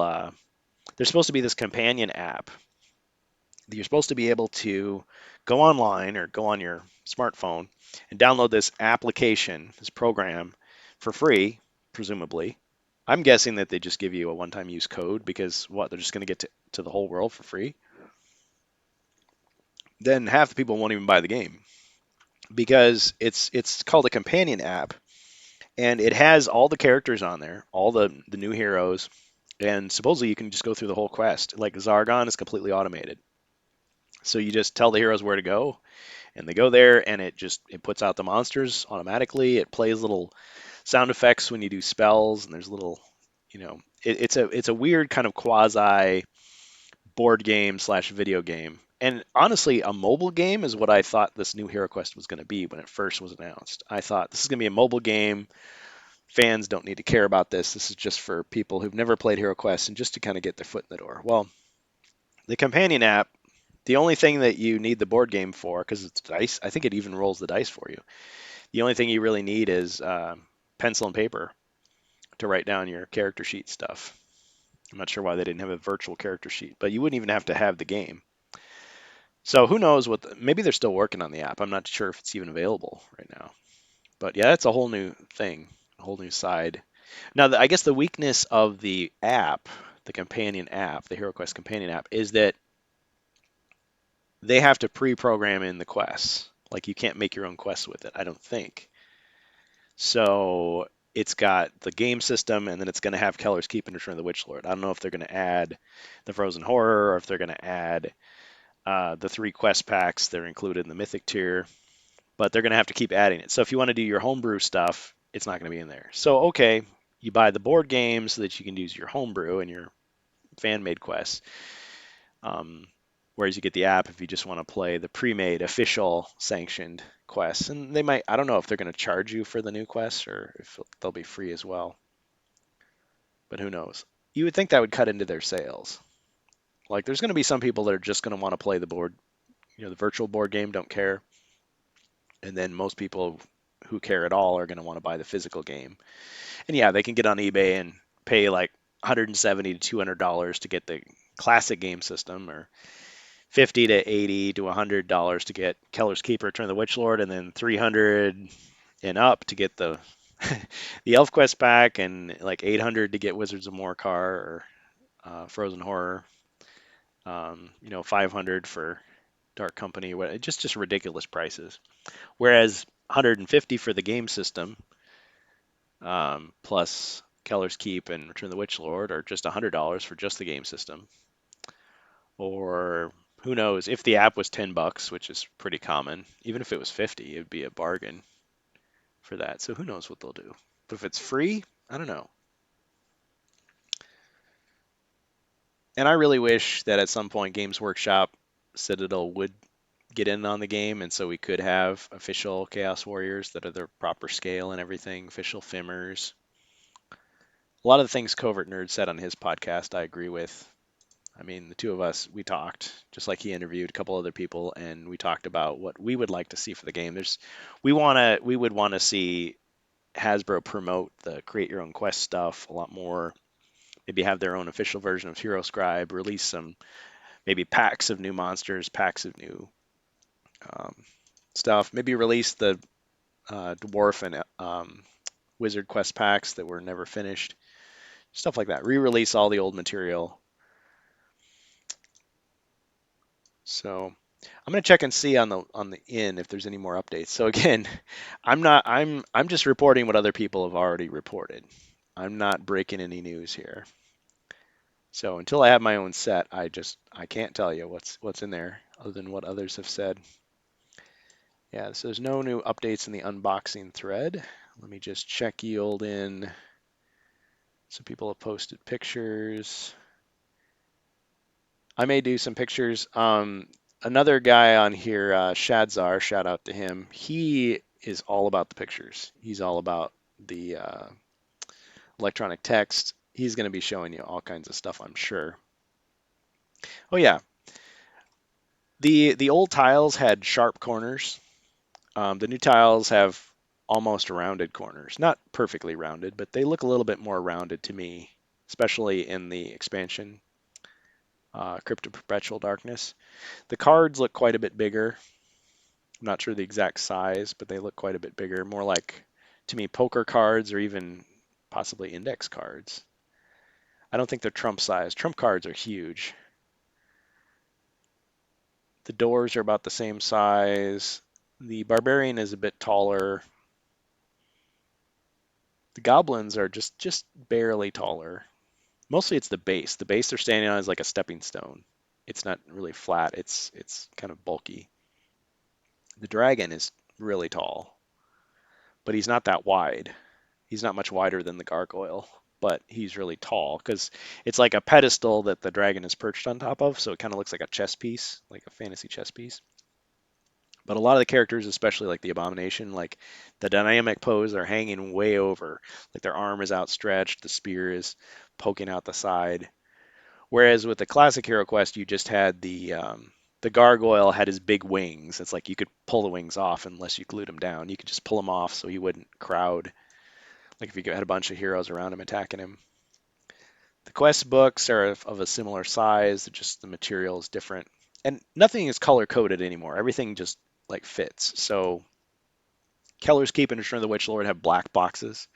There's supposed to be this companion app. You're supposed to be able to go online or go on your smartphone and download this application, this program for free, presumably. I'm guessing that they just give you a one-time use code because what, they're just going to get to the whole world for free? Then half the people won't even buy the game because it's called a companion app and it has all the characters on there, all the new heroes, and supposedly you can just go through the whole quest. Like Zargon is completely automated. So you just tell the heroes where to go and they go there and it puts out the monsters automatically. It plays little sound effects when you do spells and there's little, it's a weird kind of quasi board game slash video game. And honestly, a mobile game is what I thought this new Hero Quest was going to be when it first was announced. I thought this is going to be a mobile game. Fans don't need to care about this. This is just for people who've never played Hero Quest and just to kind of get their foot in the door. Well, the companion app, the only thing that you need the board game for, because it's dice, I think it even rolls the dice for you. The only thing you really need is pencil and paper to write down your character sheet stuff. I'm not sure why they didn't have a virtual character sheet, but you wouldn't even have to have the game. So who knows maybe they're still working on the app. I'm not sure if it's even available right now. But yeah, that's a whole new thing, a whole new side. Now, I guess the weakness of the app, the companion app, the HeroQuest companion app, is that they have to pre-program in the quests. Like you can't make your own quests with it, I don't think. So it's got the game system, and then it's going to have Keller's Keep and Return of the Witch Lord. I don't know if they're going to add the Frozen Horror or if they're going to add the 3 quest packs that are included in the Mythic tier, but they're going to have to keep adding it. So if you want to do your homebrew stuff, it's not going to be in there. So, okay, you buy the board game so that you can use your homebrew and your fan-made quests. Whereas you get the app if you just want to play the pre-made, official, sanctioned quests. And they might, I don't know if they're going to charge you for the new quests or if they'll be free as well. But who knows? You would think that would cut into their sales. Like there's going to be some people that are just going to want to play the board, the virtual board game, don't care. And then most people who care at all are going to want to buy the physical game. And yeah, they can get on eBay and pay like $170 to $200 to get the classic game system, or $50 to $80 to $100 to get Keller's Keep, Return of the Witch Lord, and then $300 and up to get the the ElfQuest pack, and like $800 to get Wizards of Morcar or Frozen Horror. $500 for Dark Company. Just ridiculous prices. Whereas $150 for the game system, plus Keller's Keep and Return of the Witch Lord, or just $100 for just the game system. Or who knows, if the app was $10, which is pretty common, even if it was 50, it would be a bargain for that. So who knows what they'll do. But if it's free, I don't know. And I really wish that at some point Games Workshop Citadel would get in on the game, and so we could have official Chaos Warriors that are their proper scale and everything, official Fimmers. A lot of the things Covert Nerd said on his podcast, I agree with. I mean, the two of us, we talked, just like he interviewed a couple other people, and we talked about what we would like to see for the game. We would want to see Hasbro promote the create your own quest stuff a lot more. Maybe have their own official version of Hero Scribe, release some maybe packs of new monsters, packs of new um, stuff. Maybe release the Dwarf and Wizard Quest packs that were never finished, stuff like that. Re-release all the old material. So I'm gonna check and see on the inn if there's any more updates. So again, I'm just reporting what other people have already reported. I'm not breaking any news here. So until I have my own set, I can't tell you what's in there other than what others have said. Yeah, so there's no new updates in the unboxing thread. Let me just check yield in. Some people have posted pictures. I may do some pictures. Another guy on here, Shadzar, shout out to him. He is all about the pictures. He's all about the electronic text. He's going to be showing you all kinds of stuff, I'm sure. Oh yeah, the old tiles had sharp corners. The new tiles have almost rounded corners. Not perfectly rounded, but they look a little bit more rounded to me, especially in the expansion, Crypt of Perpetual Darkness. The cards look quite a bit bigger. I'm not sure the exact size, but they look quite a bit bigger. More like, to me, poker cards or even possibly index cards. I don't think they're Trump size. Trump cards are huge. The doors are about the same size. The barbarian is a bit taller. The goblins are just barely taller. Mostly it's the base. The base they're standing on is like a stepping stone. It's not really flat. It's kind of bulky. The dragon is really tall, but he's not that wide. He's not much wider than the gargoyle, but he's really tall because it's like a pedestal that the dragon is perched on top of, so it kind of looks like a chess piece, like a fantasy chess piece. But a lot of the characters, especially like the Abomination, like the dynamic pose, are hanging way over. Like their arm is outstretched, the spear is poking out the side. Whereas with the classic Hero Quest, you just had the gargoyle had his big wings. It's like you could pull the wings off unless you glued them down. You could just pull them off so he wouldn't crowd. Like if you had a bunch of heroes around him attacking him. The quest books are of a similar size, just the material is different. And nothing is color coded anymore. Everything just like fits. So Keller's Keep and Return of the Witch Lord have black boxes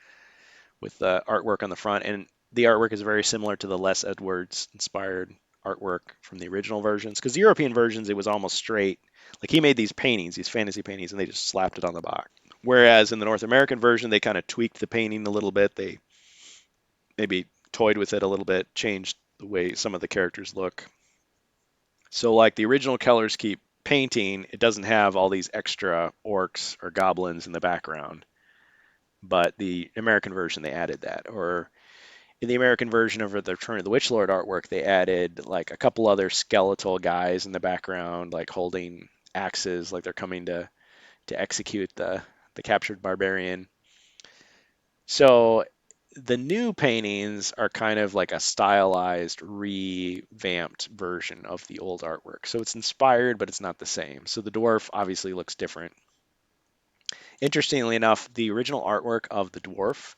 with the artwork on the front, and the artwork is very similar to the Les Edwards inspired artwork from the original versions. Because the European versions, it was almost straight. Like he made these paintings, these fantasy paintings, and they just slapped it on the box. Whereas in the North American version, they kind of tweaked the painting a little bit. They maybe toyed with it a little bit, changed the way some of the characters look. So like the original Keller's Keep painting, it doesn't have all these extra orcs or goblins in the background. But the American version, they added that. Or in the American version of the Return of the Witch Lord artwork, they added like a couple other skeletal guys in the background, like holding axes, like they're coming to execute the captured barbarian. So the new paintings are kind of like a stylized, revamped version of the old artwork. So it's inspired, but it's not the same. So the dwarf obviously looks different. Interestingly enough, the original artwork of the dwarf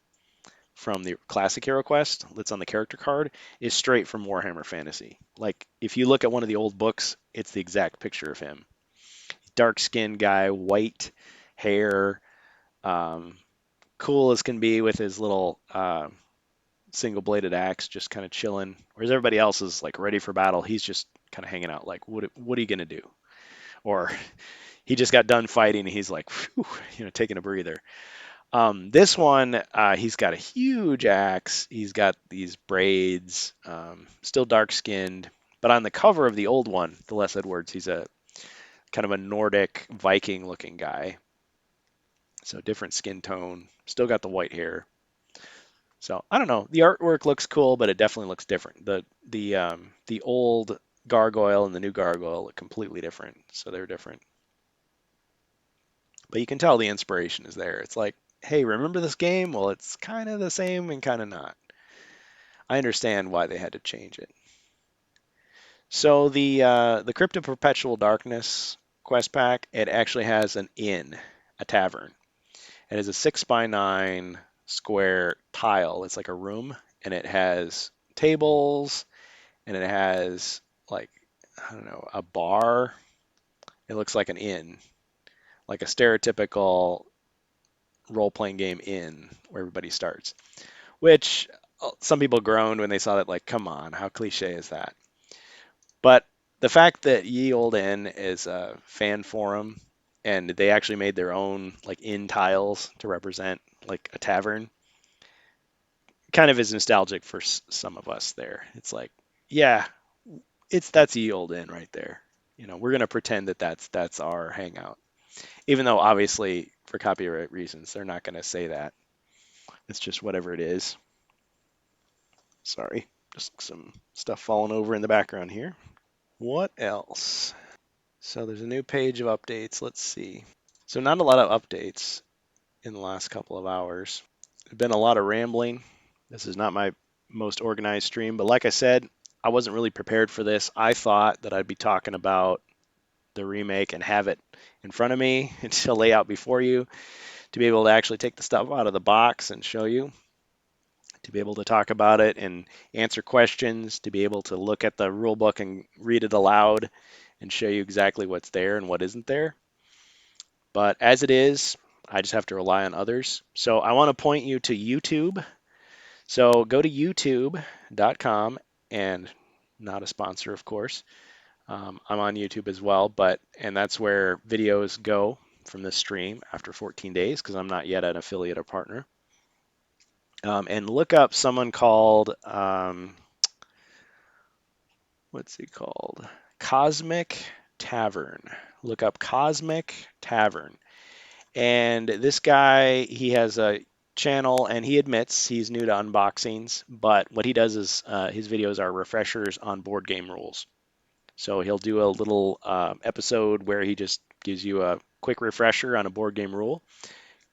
from the classic Hero Quest that's on the character card is straight from Warhammer Fantasy. Like if you look at one of the old books, it's the exact picture of him. Dark skinned guy, white hair, um, cool as can be with his little single bladed axe just kind of chilling. Whereas everybody else is like ready for battle. He's just kind of hanging out like, what are you going to do? Or he just got done fighting and he's like, whew, taking a breather. This one, he's got a huge axe. He's got these braids, still dark skinned. But on the cover of the old one, the Les Edwards, he's a kind of a Nordic Viking looking guy. So different skin tone, still got the white hair. So I don't know. The artwork looks cool, but it definitely looks different. The old gargoyle and the new gargoyle look completely different. So they're different. But you can tell the inspiration is there. It's like, hey, remember this game? Well, it's kind of the same and kind of not. I understand why they had to change it. So the Crypt of Perpetual Darkness quest pack, it actually has an inn, a tavern. It is a 6 by 9 square tile. It's like a room, and it has tables, and it has like, I don't know, a bar. It looks like an inn, like a stereotypical role-playing game inn where everybody starts. Which some people groaned when they saw that, like, come on, how cliche is that? But the fact that Ye Olde Inn is a fan forum and they actually made their own like inn tiles to represent like a tavern kind of is nostalgic for some of us there. It's like, yeah, that's Ye Olde Inn right there. We're gonna pretend that that's our hangout, even though obviously for copyright reasons they're not gonna say that. It's just whatever it is. Sorry, just some stuff falling over in the background here. What else? So there's a new page of updates. Let's see. So not a lot of updates in the last couple of hours. There's been a lot of rambling. This is not my most organized stream, but like I said, I wasn't really prepared for this. I thought that I'd be talking about the remake and have it in front of me and to lay out before you, to be able to actually take the stuff out of the box and show you, to be able to talk about it and answer questions, to be able to look at the rule book and read it aloud and show you exactly what's there and what isn't there. But as it is, I just have to rely on others. So I want to point you to YouTube. So go to youtube.com, and not a sponsor, of course. I'm on YouTube as well, and that's where videos go from this stream after 14 days because I'm not yet an affiliate or partner. And look up someone called, what's he called? Cosmic Tavern. Look up Cosmic Tavern. And this guy, he has a channel and he admits he's new to unboxings, but what he does is his videos are refreshers on board game rules. So he'll do a little episode where he just gives you a quick refresher on a board game rule.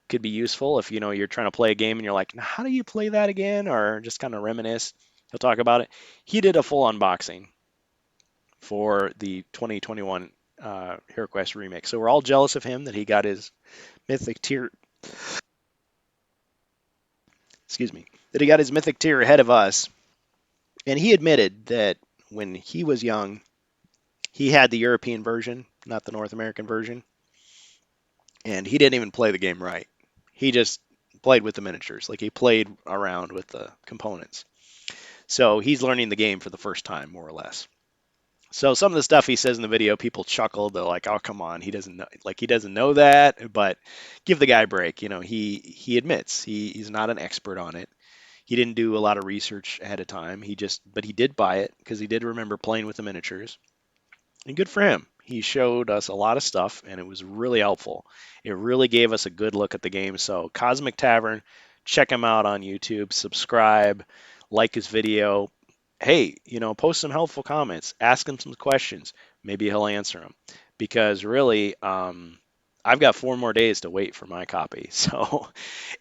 Could be useful if you're trying to play a game and you're like, how do you play that again? Or just kind of reminisce. He'll talk about it. He did a full unboxing for the 2021 HeroQuest remake. So we're all jealous of him that he got his mythic tier, excuse me, that he got his mythic tier ahead of us. And he admitted that when he was young, he had the European version, not the North American version, and he didn't even play the game right. He just played with the miniatures, like he played around with the components. So he's learning the game for the first time, more or less. So some of the stuff he says in the video, people chuckle. They're like, "Oh, come on, he doesn't know that." But give the guy a break. He admits he's not an expert on it. He didn't do a lot of research ahead of time. But he did buy it because he did remember playing with the miniatures. And good for him. He showed us a lot of stuff and it was really helpful. It really gave us a good look at the game. So Cosmic Tavern, check him out on YouTube, subscribe, like his video. Hey, post some helpful comments, ask him some questions. Maybe he'll answer them. Because really, I've got 4 more days to wait for my copy. So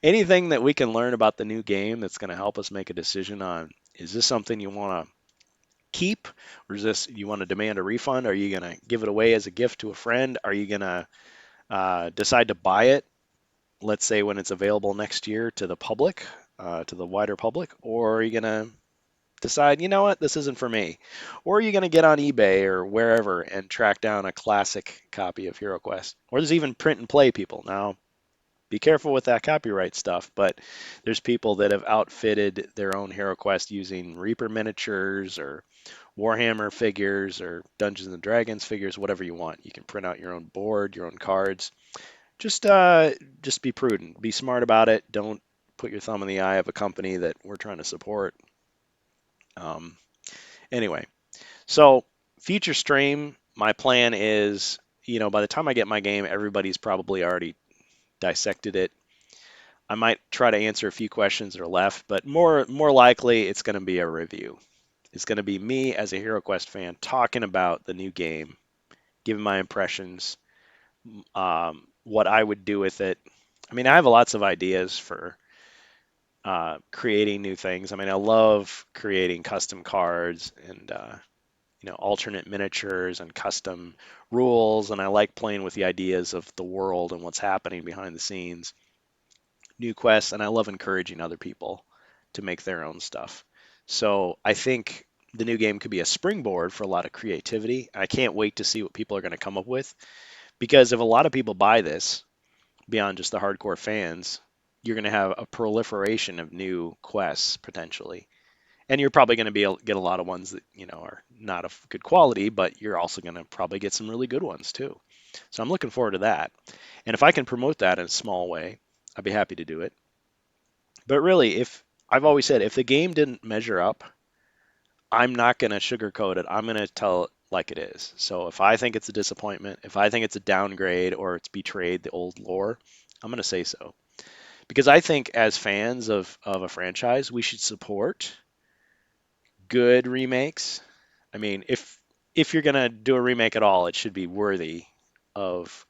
anything that we can learn about the new game that's going to help us make a decision on, is this something you want to keep, or is this, you want to demand a refund? Are you going to give it away as a gift to a friend? Are you going to decide to buy it, let's say when it's available next year to the public, to the wider public? Or are you going to decide, you know what, this isn't for me? Or are you going to get on eBay or wherever and track down a classic copy of HeroQuest? Or there's even print and play people. Now, be careful with that copyright stuff, but there's people that have outfitted their own HeroQuest using Reaper miniatures or Warhammer figures or Dungeons and Dragons figures, whatever you want. You can print out your own board, your own cards. Just be prudent, be smart about it. Don't put your thumb in the eye of a company that we're trying to support. Um, anyway, so future stream, my plan is, by the time I get my game, everybody's probably already dissected it. I might try to answer a few questions that are left, but more likely it's going to be a review. It's going to be me as a HeroQuest fan talking about the new game, giving my impressions, what I would do with it. I mean, I have lots of ideas for creating new things. I mean, I love creating custom cards and alternate miniatures and custom rules, and I like playing with the ideas of the world and what's happening behind the scenes, new quests, and I love encouraging other people to make their own stuff. So I think the new game could be a springboard for a lot of creativity. I can't wait to see what people are going to come up with, because if a lot of people buy this beyond just the hardcore fans, you're going to have a proliferation of new quests potentially. And you're probably going to get a lot of ones that, are not of good quality, but you're also going to probably get some really good ones too. So I'm looking forward to that. And if I can promote that in a small way, I'd be happy to do it. But really, if I've always said, if the game didn't measure up, I'm not going to sugarcoat it. I'm going to tell it like it is. So if I think it's a disappointment, if I think it's a downgrade or it's betrayed the old lore, I'm going to say so. Because I think as fans of a franchise, we should support good remakes. I mean, if you're going to do a remake at all, it should be worthy of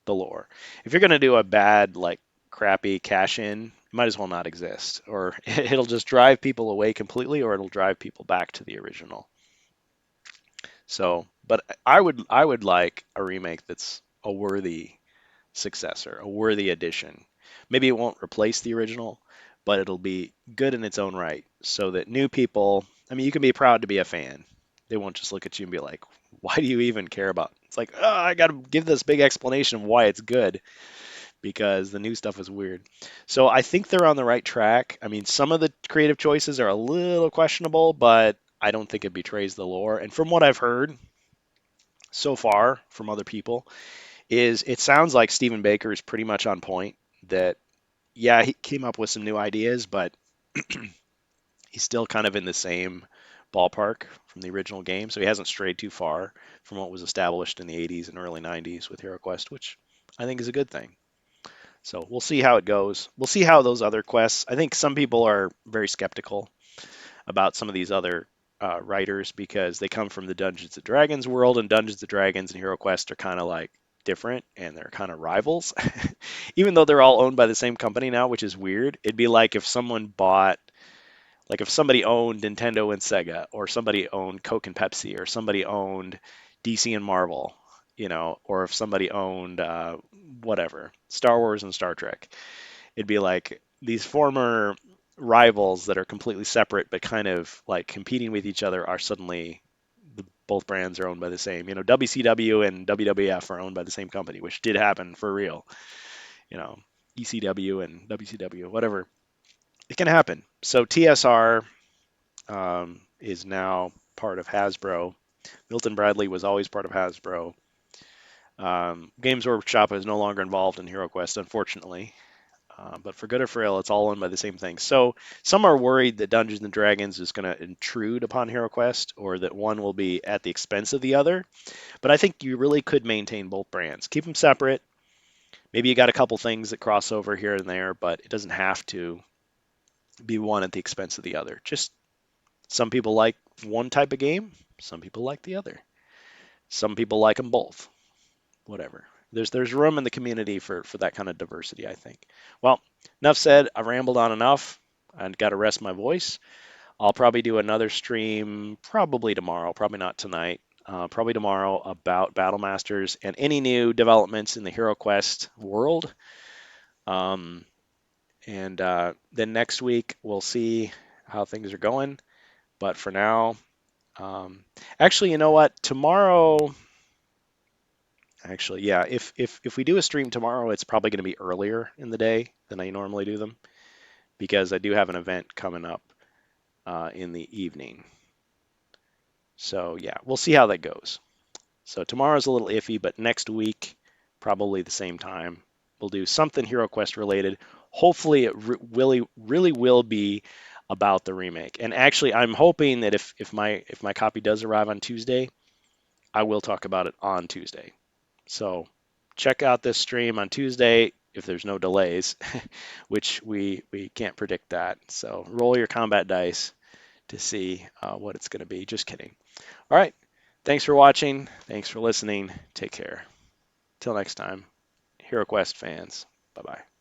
the lore. If you're going to do a bad, like crappy cash in, it might as well not exist, or it'll just drive people away completely, or it'll drive people back to the original. So, but I would like a remake that's a worthy successor, a worthy addition. Maybe it won't replace the original, but it'll be good in its own right, so that new people, I mean, you can be proud to be a fan. They won't just look at you and be like, why do you even care about it? It's like, oh, I got to give this big explanation of why it's good, because the new stuff is weird. So I think they're on the right track. I mean, some of the creative choices are a little questionable, but I don't think it betrays the lore. And from what I've heard so far from other people, is it sounds like Stephen Baker is pretty much on point. That yeah, he came up with some new ideas, but he's still kind of in the same ballpark from the original game, so he hasn't strayed too far from what was established in the 80s and early 90s with HeroQuest, which I think is a good thing. So we'll see how it goes. We'll see how those other quests. I think some people are very skeptical about some of these other writers because they come from the Dungeons and Dragons world, and Dungeons and Dragons and HeroQuest are kind of like different and they're kind of rivals. Even though they're all owned by the same company now, which is weird. It'd be like if someone bought, like if somebody owned Nintendo and Sega, or somebody owned Coke and Pepsi, or somebody owned DC and Marvel, or if somebody owned whatever, Star Wars and Star Trek. It'd be like these former rivals that are completely separate but kind of like competing with each other are suddenly both brands are owned by the same. WCW and WWF are owned by the same company, which did happen for real. You know, ECW and WCW, whatever. It can happen. So TSR is now part of Hasbro. Milton Bradley was always part of Hasbro. Games Workshop is no longer involved in HeroQuest, unfortunately. But for good or for ill, it's all owned by the same thing. So some are worried that Dungeons and Dragons is going to intrude upon HeroQuest, or that one will be at the expense of the other. But I think you really could maintain both brands. Keep them separate. Maybe you got a couple things that cross over here and there, but it doesn't have to be one at the expense of the other. Just some people like one type of game, some people like the other. Some people like them both. Whatever. There's room in the community for that kind of diversity, I think. Well, enough said. I've rambled on enough. I've got to rest my voice. I'll probably do another stream probably tomorrow, probably not tonight. Probably tomorrow about Battle Masters and any new developments in the HeroQuest world. And then next week we'll see how things are going. But for now, actually, you know what? Tomorrow, actually, yeah, if we do a stream tomorrow, it's probably going to be earlier in the day than I normally do them, because I do have an event coming up in the evening. So yeah, we'll see how that goes. So tomorrow's a little iffy, but next week, probably the same time, we'll do something HeroQuest related. Hopefully, it really will be about the remake. And actually, I'm hoping that if my copy does arrive on Tuesday, I will talk about it on Tuesday. So check out this stream on Tuesday if there's no delays, which we can't predict that. So roll your combat dice to see what it's going to be. Just kidding. All right. Thanks for watching. Thanks for listening. Take care. Till next time, HeroQuest fans. Bye bye.